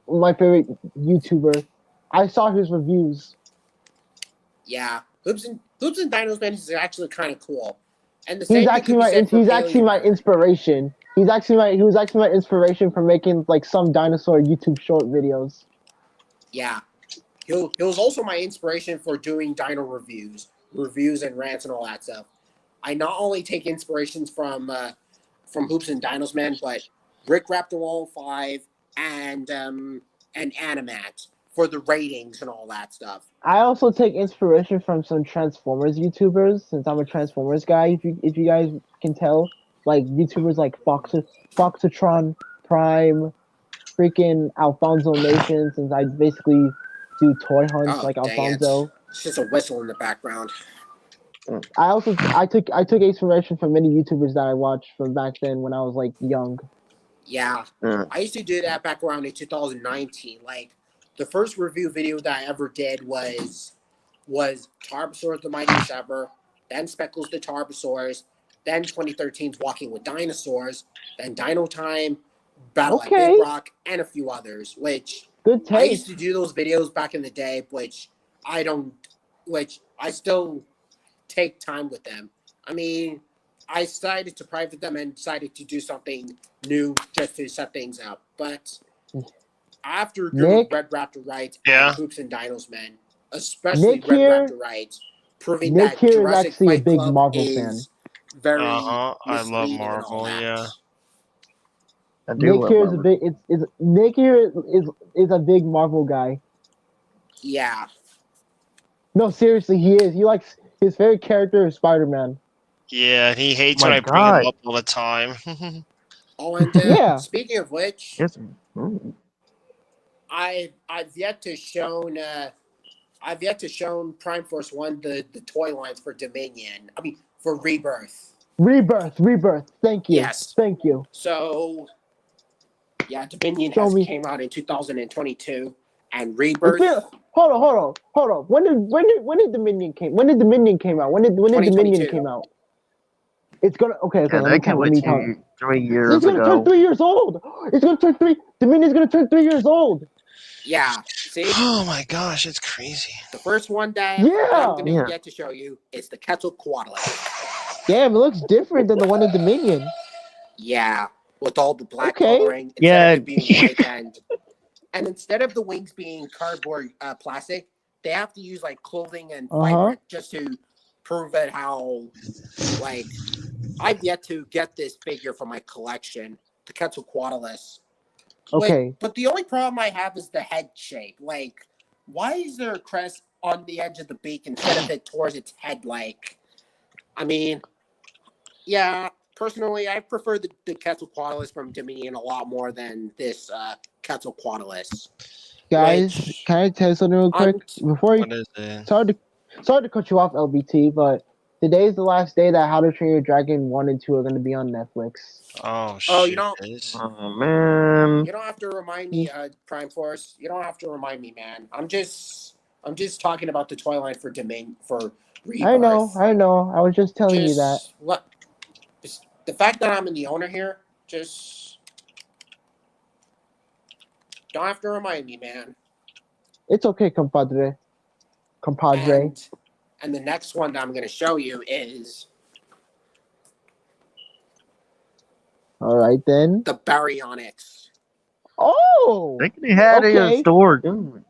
my favorite YouTuber. I saw his reviews. Yeah, Hoops and Dinos Man is actually kind of cool. And the same thing could be said for He's Paleo actually my Nerd. inspiration. He was actually my inspiration for making like some dinosaur YouTube short videos. Yeah, he was also my inspiration for doing dino reviews and rants and all that stuff. I not only take inspirations from Hoops and Dinos Man, but Rick Raptor 105 and Animat for the ratings and all that stuff. I also take inspiration from some Transformers YouTubers since I'm a Transformers guy. If you guys can tell, like YouTubers like Foxatron Prime, freaking Alfonso Nation, since I basically do toy hunts Oh, like dang it. Alfonso. It's just a whistle in the background. I took inspiration from many YouTubers that I watched from back then when I was like young. Yeah. I used to do that back around in 2019. Like, the first review video that I ever did was Tarbosaurus the Mightiest Ever, then Speckles the Tarbosaurus, then 2013's Walking with Dinosaurs, then Dino Time, Battle at Okay, Big Rock, and a few others, which good I used taste. to do those videos back in the day, which I still take time with them. I mean, I decided to private them and decided to do something new just to set things up. But after doing Nick, Red Raptor Rides Yeah. and Hoops and Dinos Men, especially Nick Red here, Raptor Rides, proving Nick that here is Jurassic actually a Fight big Club Marvel fan. is very I love misleading and all Marvel. that. Yeah. I do Nick love here is a Marvel. big Nick here is a big Marvel guy. Yeah. No, seriously, he is. He likes his favorite character is Spider-Man. Yeah, and he hates My when I bring him God. up all the time. Oh, and Yeah. speaking of which, Yes. I've yet to shown Prime Force One the toy lines for Dominion. I mean, for Rebirth. Rebirth. Thank you. Yes. Thank you. So yeah, Dominion Show has me. came out in 2022, and It's Rebirth been, hold on. When did Dominion came? When did Dominion came out? When did Dominion 2022. came out? It's gonna okay. Yeah, Let me that came count. Let like me count. 3 years It's gonna turn ago. 3 years old. It's gonna turn 3. Dominion's gonna turn 3 years old. Yeah, see, Oh my gosh, it's crazy. the first one that I'm Yeah. gonna Yeah. get to show you is the Quetzalcoatlus. Damn, it looks different than the one in Dominion. Yeah, with all the black Okay. coloring instead Yeah. of it being white and instead of the wings being cardboard plastic, they have to use like clothing and fiber just to prove it how like I've yet to get this figure for my collection, the Quetzalcoatlus. Okay. But the only problem I have is the head shape. Like, why is there a crest on the edge of the beak instead of it towards its head? Like, I mean, yeah, personally, I prefer the Quetzalcoatlus from Dominion a lot more than this Quetzalcoatlus. Guys, Which can I tell you something real quick? Before you, What is it? sorry to cut you off, LBT, but today's the last day that How to Train Your Dragon 1 and 2 are going to be on Netflix. Oh Oh, shit! Oh man. you don't have to remind me, Prime Force. You don't have to remind me, man. I'm just talking about the toy line for Rebirth. I know. I was just telling you that. Just what? Just the fact that I'm in the owner here, just don't have to remind me, man. It's okay, compadre. Compadre. And the next one that I'm going to show you is All right, then. the Baryonyx. Oh! They could have it in a Okay. store, dude.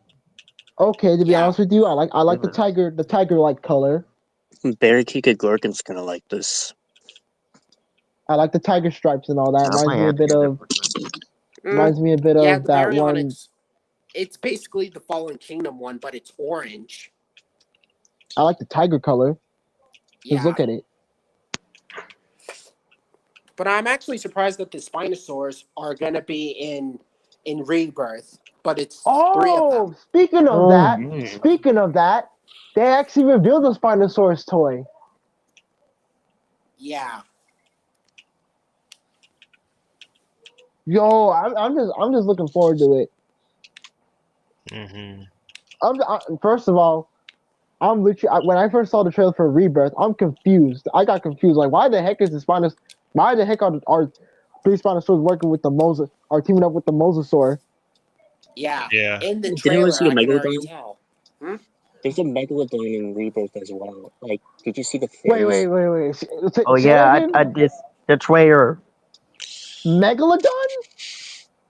Okay, to be Yeah. honest with you, I like the tiger like color. Barracuda Gorgon's gonna like this. I like the tiger stripes and all that. I might have to get that for Christmas. Reminds me a bit Yeah, of the that one. Baryonyx. It's basically the Fallen Kingdom one, but it's orange. I like the tiger color. Yeah. Just look at it. But I'm actually surprised that the Spinosaurs are going to be in Rebirth, but it's 3 of Oh, them. speaking of yeah. that, they actually revealed the Spinosaurus toy. Yeah. Yo, I'm just looking forward to it. First of all, I'm literally when I first saw the trailer for Rebirth, I'm confused. I got confused. Like, why the heck is the Spinos? Why the heck are three Spinosaurs working with the Mosa? Are teaming up with the Mosasaur? Yeah. Yeah. In the Didn't we trailer, see a I can already Megalodon? tell. There's a Megalodon in Rebirth as well. Like, did you see the face? Wait. Oh Say yeah, that again? I this the trailer. Megalodon?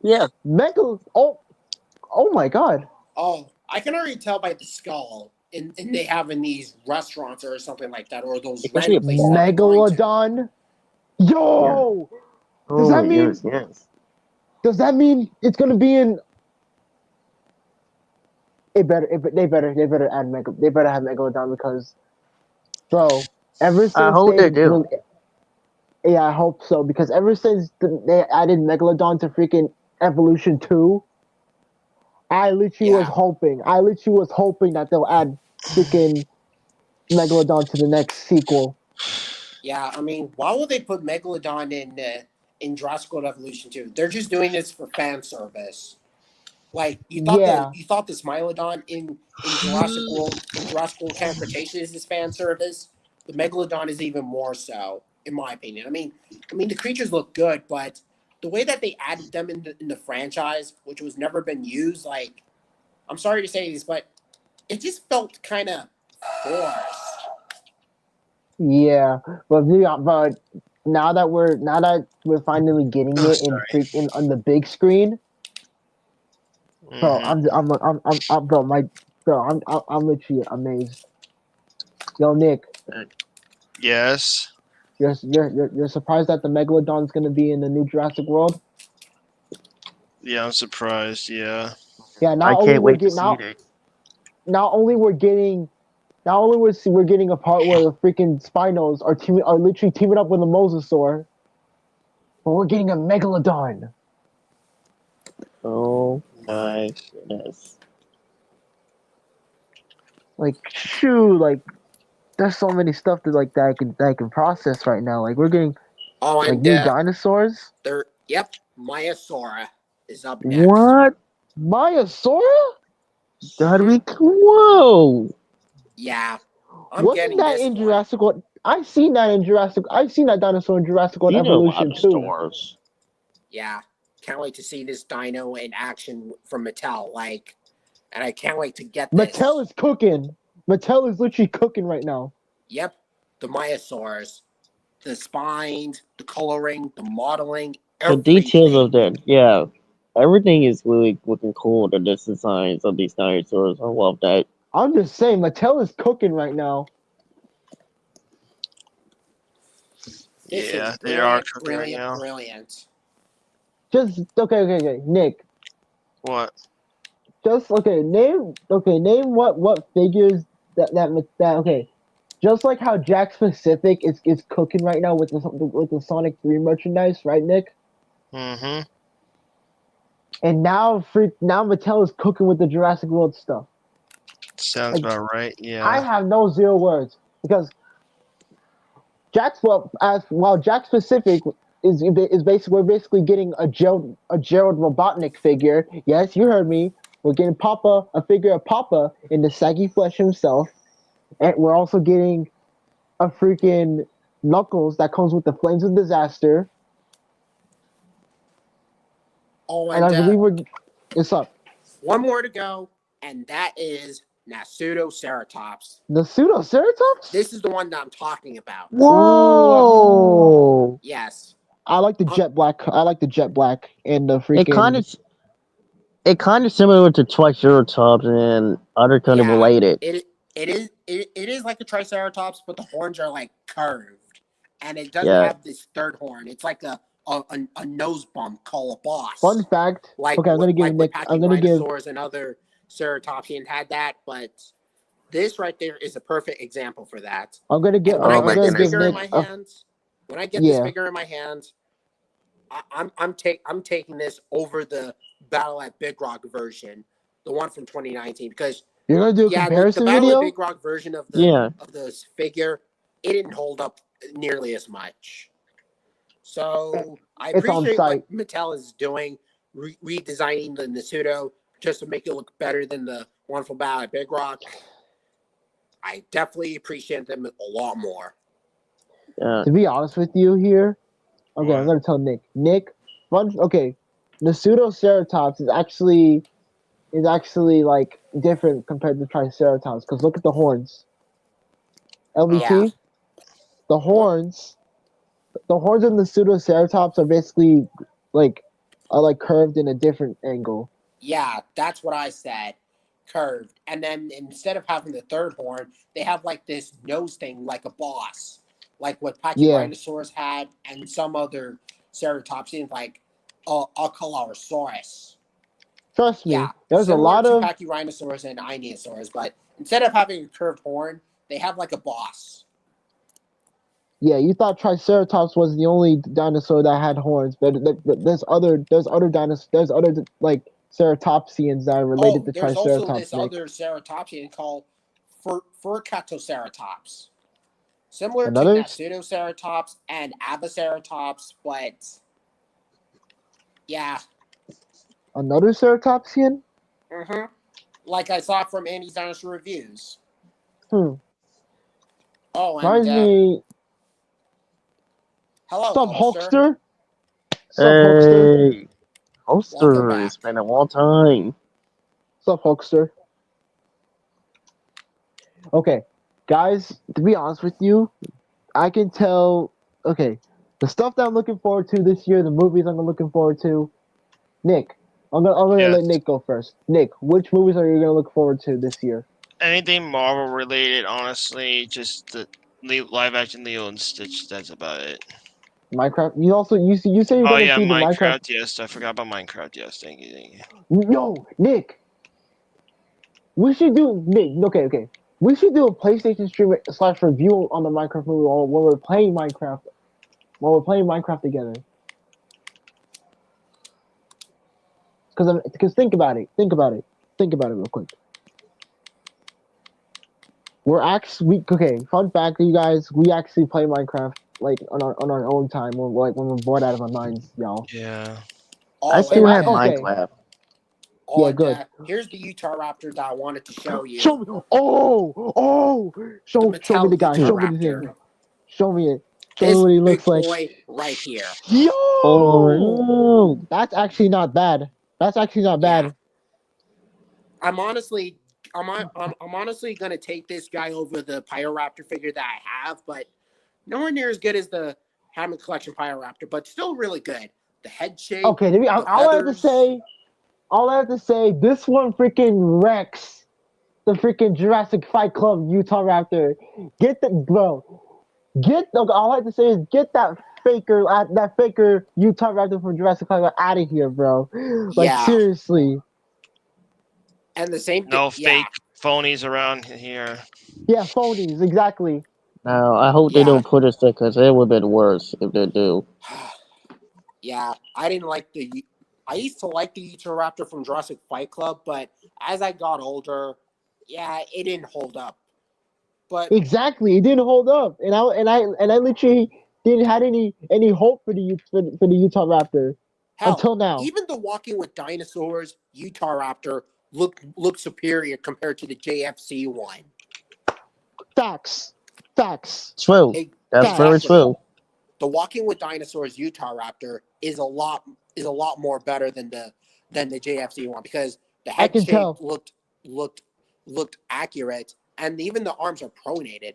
Yeah. Oh my god. Oh, I can already tell by the skull. And they have in these restaurants or something like that, or those Especially a random places that they're going to. Megalodon? Yo! Does Oh that mean yes. Does that mean it's gonna be in? They better add they better have Megalodon because, bro, ever I since hope they do. yeah, I hope so because ever since they added Megalodon to freaking Evolution 2, I literally was hoping that they'll add freaking Megalodon to the next sequel. Yeah, I mean, why would they put Megalodon in Jurassic World Evolution 2? They're just doing this for fan service. Like you thought Yeah. the Smilodon in Jurassic World Camp Cretaceous is fan service. The Megalodon is even more so, in my opinion. I mean the creatures look good, but the way that they added them in the franchise, which was never been used, like I'm sorry to say this, but it just felt kind of forced. Yeah, but now that we're finally getting it in freaking on the big screen, bro, I'm literally amazed. Yo, Nick, Yes. you're surprised that the Megalodon's gonna be in the new Jurassic World? Yeah, I'm surprised. Yeah. Yeah, I can't wait to see it. not only we're getting we're getting a part where the freaking Spinos are literally teaming up with a Mosasaur, but we're getting a Megalodon. Oh my goodness. Like, shoot, like there's so many stuff that I can process right now. Like we're getting Oh, like and new dinosaurs. Maiasaura is up next. What? Maiasaura? Did we? Whoa! Yeah, I'm Wasn't getting that this in one. Jurassic World? I've seen that dinosaur in Jurassic World You know Evolution about the 2. stores. Yeah, can't wait to see this dino in action from Mattel. Like, and I can't wait to get this. Mattel is cooking. Mattel is literally cooking right now. Yep, the Maiasaurs, the spines, the coloring, the modeling, The everything. details of that, yeah. Everything is really looking cool. The designs of these dinosaurs. I love that. I'm just saying, Mattel is cooking right now. This Yeah, is they are brilliant, cooking right now. brilliant. Just okay, Nick. What? Just name what figures okay. Just like how Jack Pacific is cooking right now with the Sonic 3 merchandise, right, Nick? Mm-hmm. and now Mattel is cooking with the Jurassic World stuff. Sounds Like, about right. I Yeah. have no zero words because while Jack Specific is basically we're basically getting a Gerald Robotnik figure. Yes, you heard me. We're getting a figure of Papa in the saggy flesh himself, and we're also getting a freaking Knuckles that comes with the Flames of Disaster. Oh, And and I believe it's up. one more to go, and that is Nasutoceratops. The Pseudoceratops? This is the one that I'm talking about. Whoa! Yes. I like the jet black. I like the jet black and the It freaking. kind of similar to Triceratops and other kind of Yeah. related. It is like a Triceratops, but the horns are like curved, and it doesn't Yeah. have this third horn. It's like a nose bump called a boss. Fun fact. Like Okay, I'm gonna give like Nick. I'm gonna give. Pachyrhinosaurs and other ceratopsians had that, but this right there is a perfect example for that. I'm gonna give. And when Oh I my get this goodness. figure in Nick. my hands, when I get this Yeah. figure in my hands, I'm taking this over the Battle at Big Rock version, the one from 2019, because You're gonna do a the comparison Battle at video. Big Rock version of Yeah. this figure, it didn't hold up nearly as much. So I It's on appreciate site. what Mattel is doing, redesigning the Nasuto just to make it look better than the one from Battle at Big Rock. I definitely appreciate them a lot more. To be honest with you here, okay, I'm What? gonna tell Nick. Nick, okay, the Pseudoceratops is actually like different compared to Triceratops because look at the horns. LBT, Yeah. the horns in the Pseudoceratops are basically like curved in a different angle. Yeah, that's what I said. Curved. And then instead of having the third horn, they have like this nose thing like a boss. Like what Yeah. Pachyrhinosaurs had and some other ceratopsians like Alkalosaurus. Trust me, Yeah. there's a Similar lot to of Pachyrhinosaurs and Ionosaurs, but instead of having a curved horn, they have like a boss. yeah. You thought Triceratops was the only dinosaur that had horns, but there's other dinosaurs. There's other like ceratopsians that are related to There's also Triceratops. this Nick. other ceratopsian called Furcatoceratops. Similar Another? to Nasutoceratops and Abaceratops, but yeah. Another ceratopsian? Mm-hmm. Like I saw from Andy's Dinosaur Reviews. Hmm. Oh, Reminds and me. hello, Sup, Hulkster. Hulkster? Sup, Hulkster? Hey, Welcome Holster, back. it's been a long time. Sup, Hulkster? Okay, guys. To be honest with you, I can tell. Okay, the stuff that I'm looking forward to this year, the movies I'm looking forward to. Nick, I'm gonna let Yes. Nick go first. Nick, which movies are you gonna look forward to this year? Anything Marvel related, honestly, just the live action Leo and Stitch. That's about it. Minecraft. You say you're Oh gonna yeah, see the Minecraft. Minecraft. Yes, I forgot about Minecraft. Yes, thank you, thank you. Yo, Nick, we should do Nick. Okay. We should do a PlayStation stream / review on the Minecraft movie when we're playing Minecraft. When we're playing Minecraft together. Because think about it real quick. Fun fact, you guys, we actually play Minecraft like on our own time when we're bored out of our minds, y'all. Yeah. I still have okay. Minecraft. Yeah, good. Here's the Utah Raptor that I wanted to show you. Show me. Show me the guy. Utah Show me the Raptor. thing. Show me it. Show This me what he big looks like. boy right here. Yo! Oh, That's actually not bad. Yeah. I'm honestly gonna take this guy over the Pyroraptor figure that I have, but nowhere near as good as the Hammond Collection Pyroraptor, but still really good. The head shape. Okay, all I have to say, this one freaking wrecks the freaking Jurassic Fight Club Utah Raptor. All I have to say is get that faker Utah Raptor from Jurassic Fight Club out of here, bro. Like Yeah. seriously. And the same thing. No fake phonies around here. Yeah, phonies, exactly. now I hope they don't put us there because it would have been worse if they do. Yeah, I didn't like I used to like the Utahraptor from Jurassic Fight Club, but as I got older, yeah, it didn't hold up. But Exactly, it didn't hold up, and I literally didn't had any hope for the Utah Raptor hell, until now. even the Walking with Dinosaurs Utahraptor looked superior compared to the JFC one. Facts. True. That's very Exactly. true. The Walking with Dinosaurs Utahraptor is a lot more better than the JFC one because the I head can shape tell. looked accurate, and even the arms are pronated.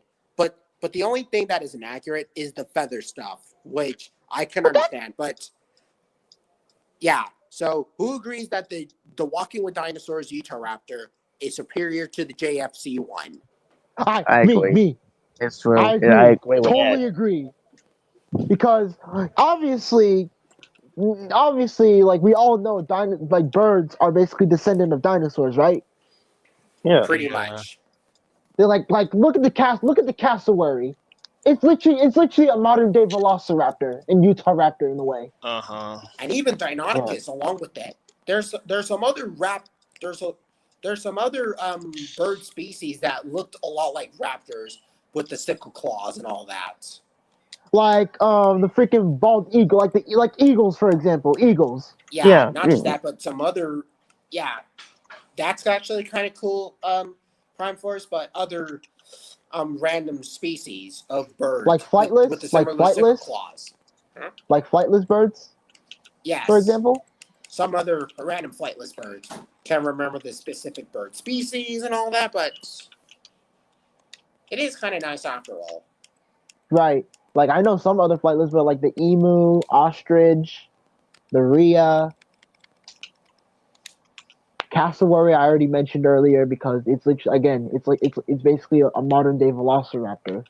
But the only thing that isn't accurate is the feather stuff, which I can understand. But yeah, so who agrees that the Walking with Dinosaurs Utahraptor is superior to the JFC one? I agree. Me. It's true. I Yeah, I agree. agree with Totally that. agree. Because obviously, like we all know, like birds are basically descendant of dinosaurs, right? Yeah. Pretty Yeah. much. They're like look at the cassowary. It's literally a modern day velociraptor and Utah raptor in a way. And even Yeah. Deinonychus along with that. There's some other there's a there's some other bird species that looked a lot like raptors with the sickle claws and all that. Like the freaking bald eagle, like eagles for example, eagles. Yeah, Yeah. not just that, but some other yeah, that's actually kind of cool, Prime Force, but other random species of bird Like with the similar sickle claws. Huh? like flightless birds, Yes. for example. Some other random flightless birds. Can't remember the specific bird species and all that, but it is kind of nice after all. Right. Like I know some other flightless, but like the emu, ostrich, the rhea, cassowary. I already mentioned earlier because it's like again, it's basically a modern day velociraptor,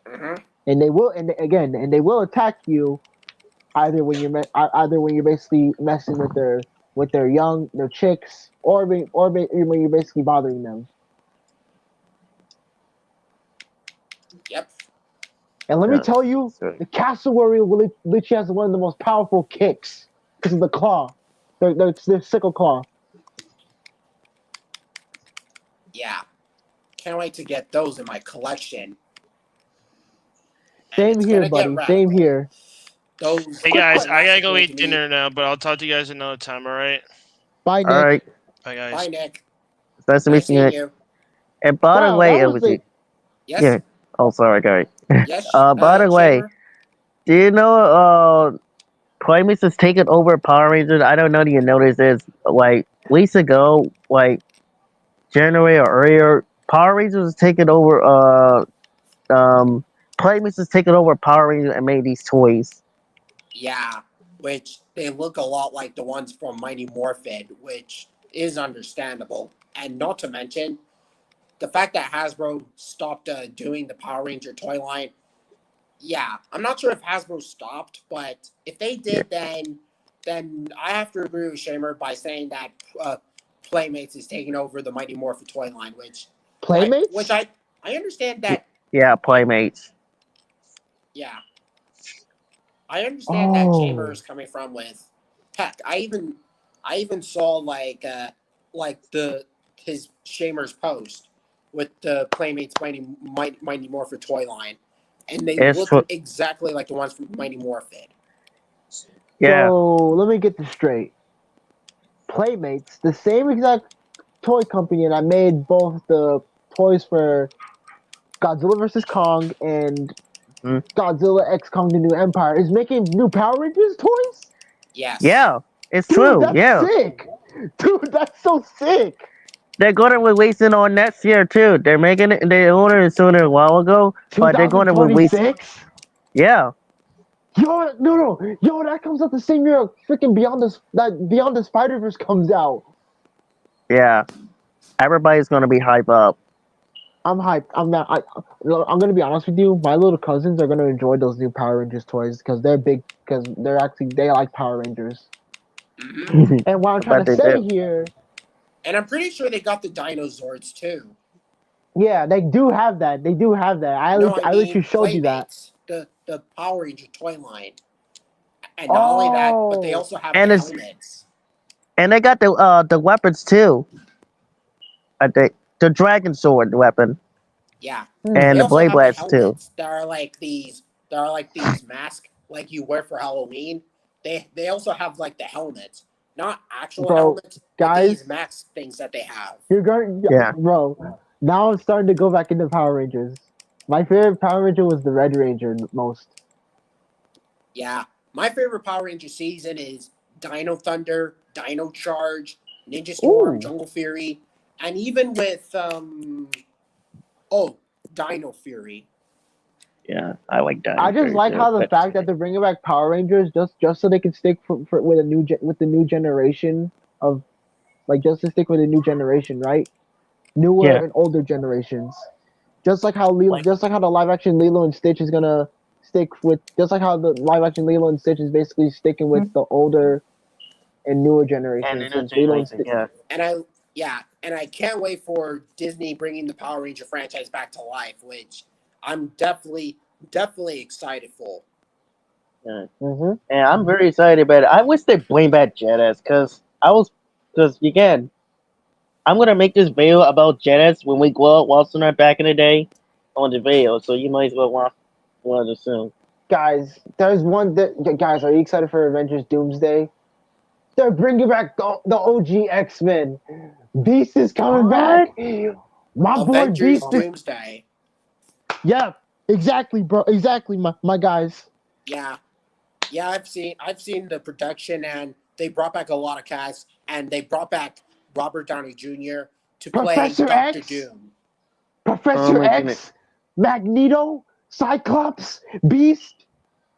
Mm-hmm. and they will attack you either when either when you're basically messing with their chicks, when you're basically bothering them. Yep. And let me Yeah. tell you, Sorry. the cassowary literally has one of the most powerful kicks because of the claw, their sickle claw. Yeah. Can't wait to get those in my collection. And Same it's here, gonna get buddy. Same radical. here. Those Hey guys, are I not gotta go going eat to me. dinner now, but I'll talk to you guys another time. All right? Bye, All Nick. right. Bye, guys. Bye, Nick. It's nice to Nice meet you. seeing you. And by the Wow, way, that it was was like Yes. yeah. Oh, sorry, guys. Yes. By the way, Shamer. do you know Primus is taking over Power Rangers? I don't know if you noticed this. Like weeks ago, like January or earlier, Power Rangers was taking over. Primus is taking over Power Rangers and made these toys. Yeah. Which they look a lot like the ones from Mighty Morphin, which is understandable. And not to mention the fact that Hasbro stopped doing the Power Ranger toy line. Yeah, I'm not sure if Hasbro stopped, but if they did, then I have to agree with Shamer by saying that Playmates is taking over the Mighty Morphin toy line, Playmates. I understand that. Yeah, Playmates. Yeah, I understand that Shamer Oh, is coming from with. Heck, I even saw like the his Shamer's post with the Playmates Mighty Morphin toy line, and they It's look exactly like the ones from Mighty Morphin. yeah. so let me get this straight. Playmates, the same exact toy company that made both the toys for Godzilla vs Kong and Mm. Godzilla X Kong: The New Empire, is making new Power Rangers toys. Yes. Yeah, it's Dude, true. that's Yeah, sick. Dude, that's so sick. they're going to release it on next year too. They're making it. They ordered it sooner a while ago, but they're going to release. 2026. Yeah, Yo, no, yo, that comes out the same year. Freaking Beyond the Spider Verse comes out. yeah. Everybody's going to be hyped up. I'm hyped. I'm not. I'm gonna be honest with you. My little cousins are gonna enjoy those new Power Rangers toys because they're big. Because they like Power Rangers. Hmm. And what I'm I trying bet to they say do. here, And I'm pretty sure they got the Dinosaurs too. yeah, they do have that. They do have that. No, I I literally mean showed you that. Playmates, the Power Ranger toy line. And not only that, but they Oh, also have And the it's helmets. and they got the weapons too. I think the dragon sword weapon Yeah. and They the also blade have the blast too. helmets that are like these. That are like these masks like you wear for Halloween. They also have like the helmets, not actual bro, helmets, but guys, these mask things that they have. you're going, Yeah. bro. Now I'm starting to go back into Power Rangers. My favorite Power Ranger was the Red Ranger most. Yeah, my favorite Power Ranger season is Dino Thunder, Dino Charge, Ninja Storm, Ooh, Jungle Fury, and even with oh, Dino Fury. Yeah, I like that. I just like how the fact that they're bringing back Power Rangers just so they can stick with a with the new generation of like just to stick with a new generation, right? Newer Yeah, and older generations. like Just like how the live action Lilo and Stitch is gonna stick with, just like how the live action Lilo and Stitch is basically sticking with the older and newer and the generations. new Since Lilo and generation. Stitch, Yeah, And I yeah, and I can't wait for Disney bringing the Power Ranger franchise back to life, which I'm definitely excited for. yeah. mm-hmm. And I'm very excited about it. I wish they bring back Jetix because again, I'm gonna make this video about Jetix when we grow up, while not back in the day on the video. So you might as well watch it soon. Guys, there's one that guys. Are you excited for Avengers Doomsday? They're bringing back the OG X-Men. Beast is coming back. What? My boy Avengers Beast is. Doomsday. Yeah, exactly, bro. Exactly, my guys. Yeah, yeah, I've seen the production, and they brought back a lot of cast, and they brought back Robert Downey Jr. to play Professor Doctor X, Doom. Oh Professor my goodness. X, Magneto, Cyclops, Beast,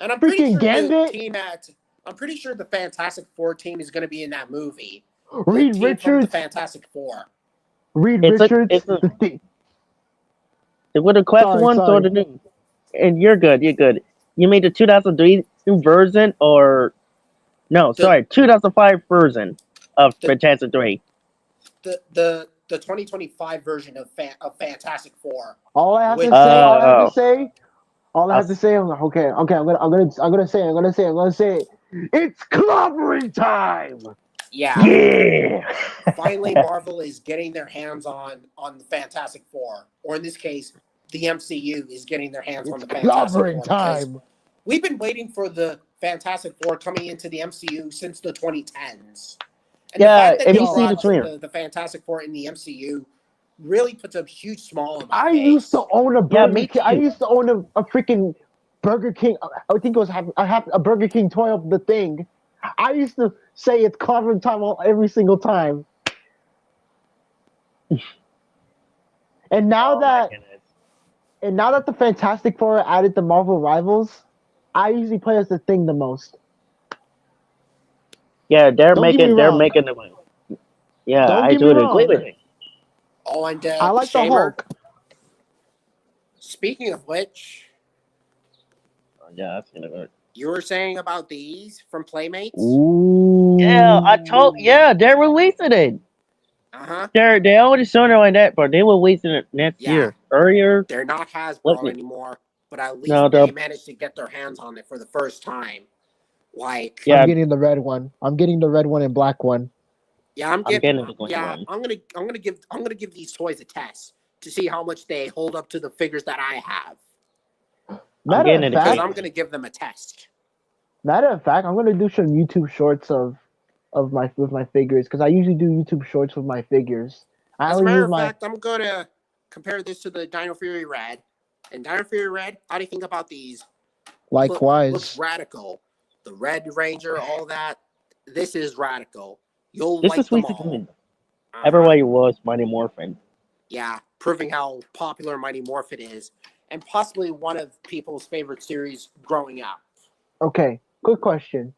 And I'm pretty freaking sure the Gambit, team at I'm pretty sure the Fantastic Four team is going to be in that movie. The Reed team from the Richards, Fantastic Four. Reed It's a Richards. it's a with the classic Sorry, one or sorry. the new. And you're good. You're good. You made the 2003 version or no? The Sorry, 2005 version of the Fantastic Three. the 2025 version of Fantastic Four, All I have to which say, they all I have to Oh, say, all I uh, have to say. I'm like, okay, okay. I'm gonna say it. It's clobbering time. yeah, yeah. finally Marvel is getting their hands on the Fantastic Four, or in this case, the MCU is getting their hands on It's the Fantastic clobbering Four because time. we've been waiting for the Fantastic Four coming into the MCU since the 2010s. And the Yeah, fact that if they you see Yo, the brought trailer, the Fantastic Four in the MCU really puts a huge smile on my I used to face. own a yeah, Burger me King. I too. used to own a freaking Burger King. I think it was I have a Burger King toy of the thing. I used to say it's clobbering time every single time. And now Oh my that goodness. the Fantastic Four added the Marvel Rivals, I usually play as the Thing the most. Yeah, Don't get me they're wrong. making the money. Yeah, Don't I get me totally agree with wrong. it. Oh, and I like the Shamer, Hulk. speaking of which, Oh, yeah, that's gonna work. you were saying about these from Playmates? Yeah, Ooh. they're releasing it. Uh huh. They already showing it like that, but they were releasing it next Yeah, year. Earlier, they're not what? Hasbro anymore, but at least No, they the managed to get their hands on it for the first time. Like, I'm yeah, getting the red one. I'm getting the red one and black one. yeah, I'm I'm getting. getting the green Yeah, one. I'm gonna give these toys a test to see how much they hold up to the figures that I have. I'm Matter getting of the Because green I'm fact, one. gonna give them a test. I'm gonna do some YouTube shorts of my with my figures because I usually do YouTube shorts with my figures. I As a always matter use of my fact, I'm gonna compare this to the Dino Fury Red. And Dino Fury Red, how do you think about these? Looks likewise. radical. The Red Ranger, all that. This is radical. You'll This is like them Sweet all. 16. Uh huh. Everybody was Mighty Morphin. Yeah, proving how popular Mighty Morphin is, and possibly one of people's favorite series growing up. Okay, quick question.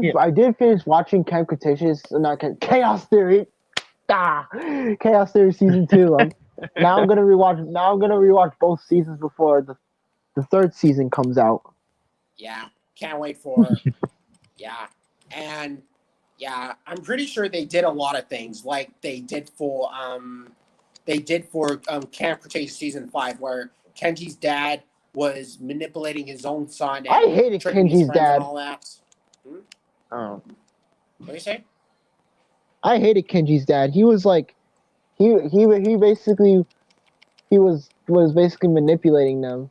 Yeah. I did finish watching Camp Cretaceous, not Chaos Theory. Ah, Chaos Theory season two. Now I'm gonna rewatch both seasons before the third season comes out. Yeah, can't wait for. Yeah, and yeah, I'm pretty sure they did a lot of things like they did for Camp Cretaceous season 5, where Kenji's dad was manipulating his own son I and hated tricking his Kenji's friends and dad. all that. Oh. What do you say? I hated Kenji's dad. He was like, he basically was basically manipulating them.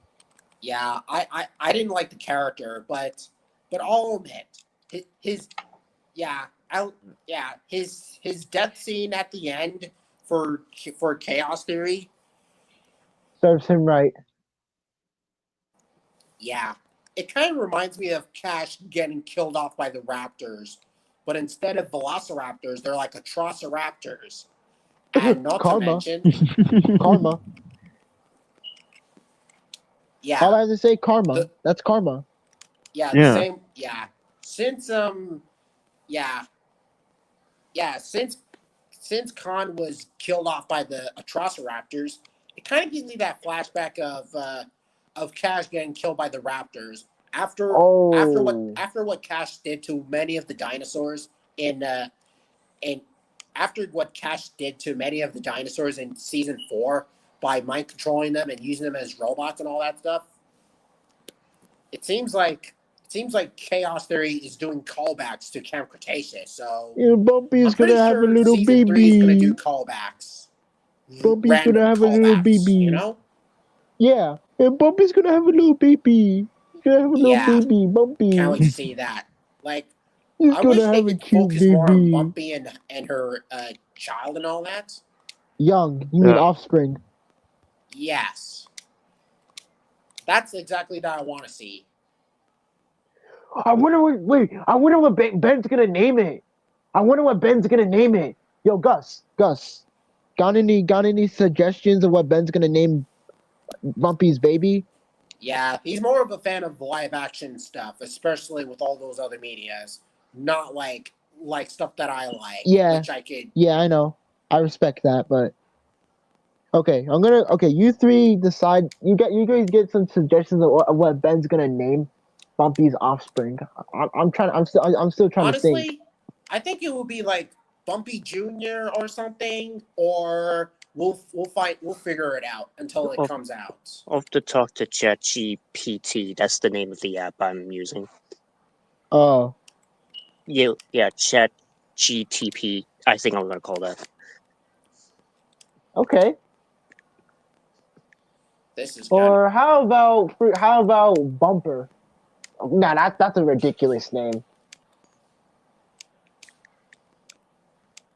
Yeah, I didn't like the character, but I'll admit his yeah his death scene at the end for Chaos Theory. Serves him right. Yeah, it kind of reminds me of Cash getting killed off by the Raptors, but instead of Velociraptors, they're like Atrociraptors. And not to Karma. mention, Karma. yeah, All I have to say, karma. the That's karma. yeah the Yeah. same yeah since yeah since Khan was killed off by the Atrociraptors, it kind of gives me that flashback of Cash getting killed by the Raptors Oh. after what Cash did to many of the dinosaurs in after what Cash did to many of the dinosaurs in season 4 by mind controlling them and using them as robots and all that stuff. It seems like Chaos Theory is doing callbacks to Camp Cretaceous, so Yeah, Bumpy's I'm pretty gonna have a sure little season 3 is gonna do baby. callbacks, Bumpy's gonna random have a little callbacks. You baby. know? Yeah, and Bumpy's gonna have a little baby. He's gonna have a little Yeah, baby. can't Bumpy. wait to see that. Like, He's I gonna wish they have a could cute focus more on baby. Bumpy and her child and all that. Young. You mean Yeah. offspring? Yes, that's exactly that I want to see. I wonder what. Wait. I wonder what Ben's gonna name it. I wonder what Ben's gonna name it. Yo, Gus. Got any suggestions of what Ben's gonna name Bumpy's baby? Yeah, he's more of a fan of live action stuff, especially with all those other medias. Not like stuff that I like, Yeah. which I could. Yeah, I know. I respect that, but okay, I'm gonna. Okay, you three decide. You guys get some suggestions of what Ben's gonna name Bumpy's offspring. I'm trying. I'm still trying to think. Honestly, I think it will be like Bumpy Junior or something, or we'll figure it out until it I'll, comes out. I'll have to talk to ChatGPT. That's the name of the app I'm using. Oh, Yeah, ChatGTP. I think I'm gonna call that. okay. This is gonna. Or how about Bumper? Nah, that's a ridiculous name.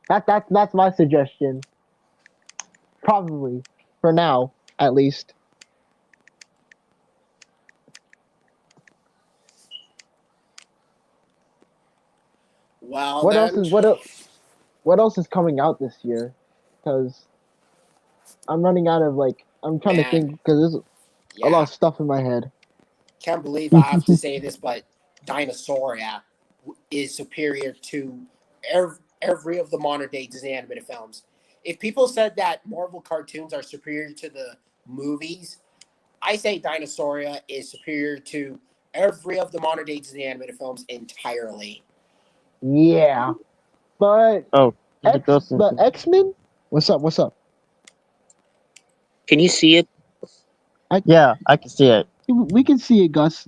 That's my suggestion. Probably for now, at least. Well What else then, is what else is coming out this year? Because I'm running out of I'm trying to man, think because there's a lot yeah, of stuff in my head. can't believe I have to say this, but Dinosauria is superior to every of the modern day Disney animated films. If people said that Marvel cartoons are superior to the movies, I say Dinosauria is superior to every of the modern day Disney animated films entirely. Yeah, but Oh, the ghost. X-Men. What's up? What's up? Can you see it? Yeah, I can see it. We can see it, Gus,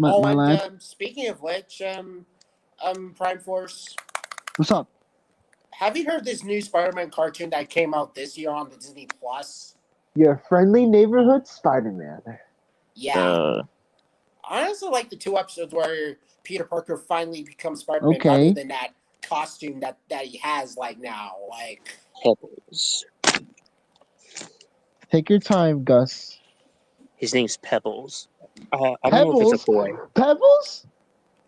Oh, my and lad. speaking of which, Prime Force, What's up? have you heard this new Spider-Man cartoon that came out this year on the Disney Plus? Your friendly neighborhood Spider-Man. Yeah, I also like the 2 episodes where Peter Parker finally becomes Spider-Man, rather Okay. than that costume that he has now. Like, Pebbles. Take your time, Gus. His name's Pebbles. I don't know if it's a Pebbles? boy. Pebbles?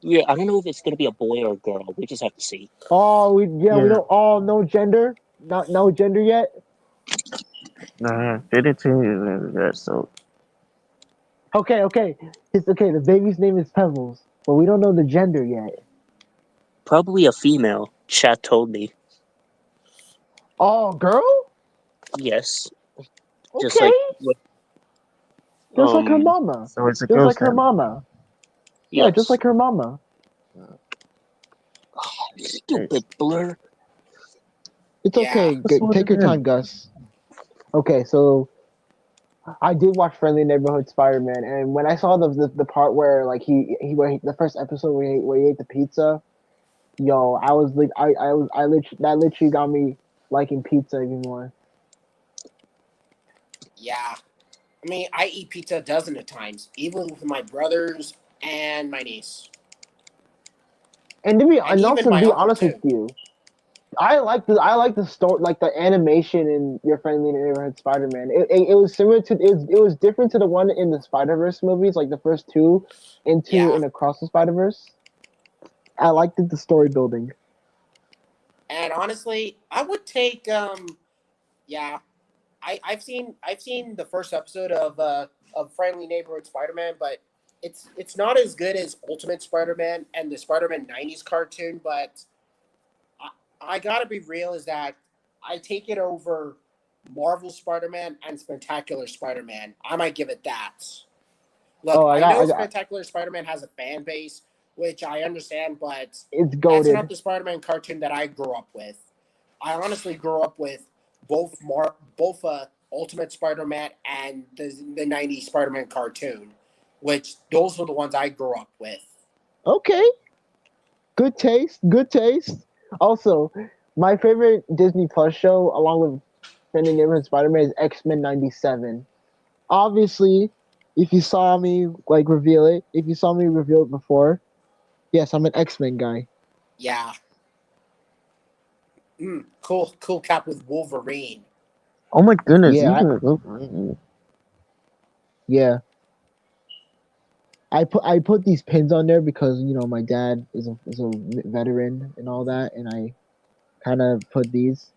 Yeah, I don't know if it's gonna be a boy or a girl. We just have to see. Oh, we Yeah. don't. Oh, no gender. Not no gender yet. Nah, they didn't change it. So Okay. It's okay. The baby's name is Pebbles, but we don't know the gender yet. Probably a female. Chat told me. Oh, girl? Yes. Okay. Just like Just like her mama. so it's a Just ghost. like her mama. Yeah, yes. just like her mama. Stupid blur. It's Yeah. okay. That's what Take it your time, is. Gus. Okay, so I did watch Friendly Neighborhood Spider-Man, and when I saw the part where like the first episode where he ate the pizza, yo, I was like I literally that literally got me liking pizza even more. Yeah. I mean, I eat pizza a dozen of times, even with my brothers and my niece, and And even also to my be uncle honest with too. you, I like the story, like the animation in Your Friendly Neighborhood Spider-Man. It was similar to it was different to the one in the Spider-Verse movies, like the first two, into Yeah, and Across the Spider-Verse. I liked the story building. and honestly, I would take yeah. I've seen the first episode of Friendly Neighborhood Spider-Man, but it's not as good as Ultimate Spider-Man and the Spider-Man '90s cartoon. But I, I gotta be real, is that I take it over Marvel Spider-Man and Spectacular Spider-Man. I might give it that. Look, Oh, I know I got Spectacular Spider-Man has a fan base, which I understand, but it's that's not goaded. the Spider-Man cartoon that I grew up with. I honestly grew up with both Ultimate Spider-Man and the '90s Spider-Man cartoon, which those were the ones I grew up with. Okay, good taste, good taste. Also, my favorite Disney Plus show, along with Friendly Neighborhood Spider-Man, is X-Men '97. Obviously, if you saw me like reveal it, if you saw me reveal it before, yes, I'm an X-Men guy. Yeah, cool cap with Wolverine. Oh my goodness, Yeah, you can look. yeah. I put these pins on there because my dad is a veteran and all that, and I kind of put these.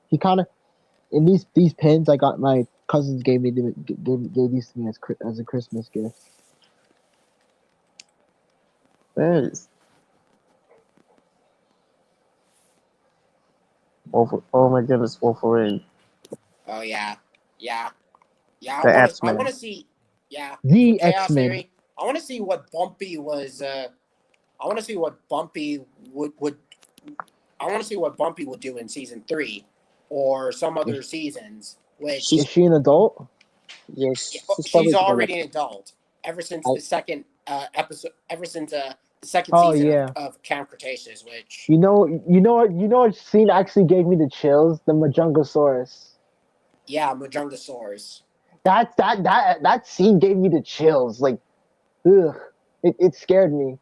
He kind of in these pins I got my cousins gave these to me as a Christmas gift. Yes. Oh my goodness, Wolverine. Oh yeah, yeah, yeah. The I want X-Men. to see. Yeah, for The Chaos X-Men. Theory, I want to see what Bumpy was. I want to see what Bumpy would. I want to see what Bumpy would do in season 3, or some other Is, seasons. Which She's is she an adult? yes, she's she's probably grown up. already an adult ever since I the second episode. Ever since the second Oh season yeah. of Camp Cretaceous, which You know what scene actually gave me the chills? The Majungasaurus. yeah, Majungasaurus. That scene gave me the chills. Like, ugh, it scared me.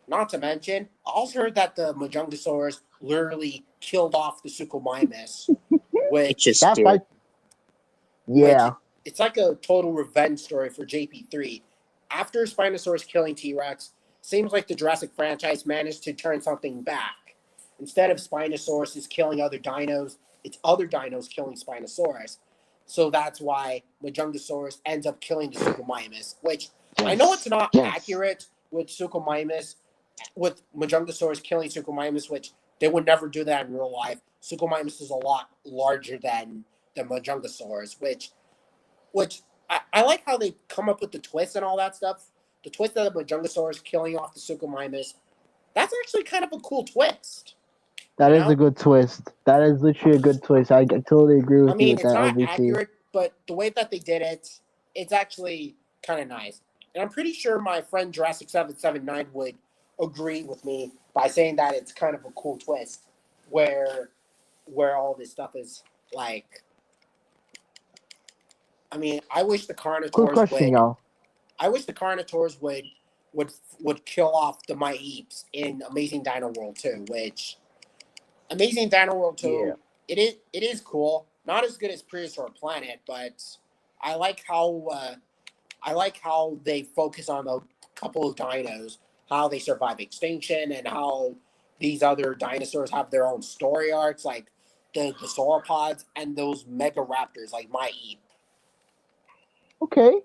Not to mention, I also heard that the Majungasaurus literally killed off the Suchomimus, it just which That did. fight, which yeah, it's like a total revenge story for JP3. After Spinosaurus killing T Rex, seems like the Jurassic franchise managed to turn something back. Instead of Spinosaurus is killing other dinos, it's other dinos killing Spinosaurus. So that's why Majungasaurus ends up killing the Suchomimus, which I know it's yes, not yes. accurate with Suchomimus, with Majungasaurus killing Suchomimus, which they would never do that in real life. Suchomimus is a lot larger than the Majungasaurus, which I like how they come up with the twist and all that stuff. The twist of the Majungasaurus killing off the Suchomimus, that's actually kind of a cool twist. That You is a know? good twist. That is literally a good twist. I totally agree I with you mean, with it's that not LBT. accurate, but the way that they did it, it's actually kind of nice. And I'm pretty sure my friend Jurassic779 would agree with me by saying that it's kind of a cool twist where all this stuff is like. I mean, Quick question, y'all. I wish the Carnotaurs would would kill off the Maips in Amazing Dino World 2, which Amazing Dino World Yeah. 2, it is cool. Not as good as Prehistoric Planet, but I like how they focus on a couple of dinos, how they survive extinction, and how these other dinosaurs have their own story arcs, like the sauropods and those mega raptors like Maip, Okay.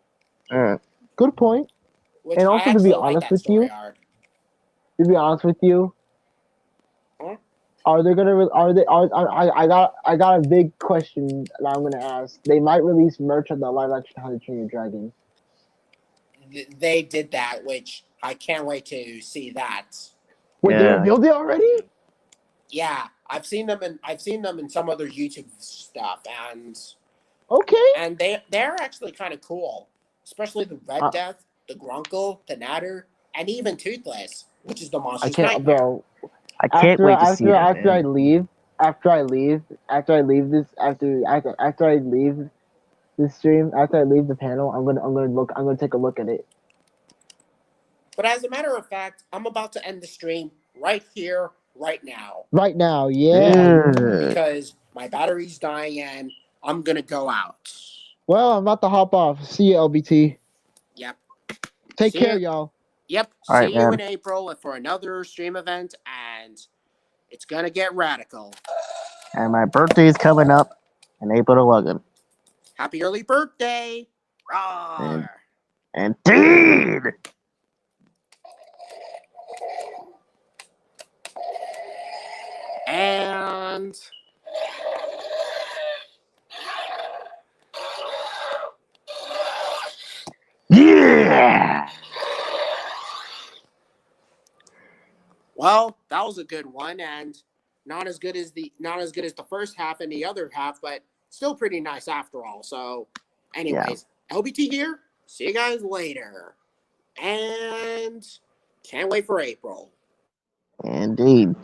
Mm. Good point. which And I also, to be actually like honest that with story you, arc. Huh? are they gonna? Are they? I got a big question that I'm gonna ask. They might release merch of the live action How to Train Your Dragon. They did that, which I can't wait to see that. Wait, they Yeah. revealed it already? Yeah, I've seen them in some other YouTube stuff, Okay. and they're actually kind of cool, especially the Red Uh, Death, the Grunkle, the Natter, and even Toothless, which is the I monster's can't, nightmare. bro. I can't wait to see them, After I man. leave, after I leave this stream, after I leave the panel, I'm gonna take a look at it. But as a matter of fact, I'm about to end the stream right here, right now, Right now, yeah. because my battery's dying and I'm gonna go out. Well, I'm about to hop off. See you, LBT. Yep. Take See care, you. y'all. Yep. All See right, you man. in April for another stream event, and it's gonna get radical. And my birthday is coming up in April 11th. Happy early birthday! Rawr. Indeed. And Yeah. well, that was a good one, and not as good as the first half and the other half, but still pretty nice after all. So, anyways, LBT here. See you guys later, and can't wait for April. Indeed.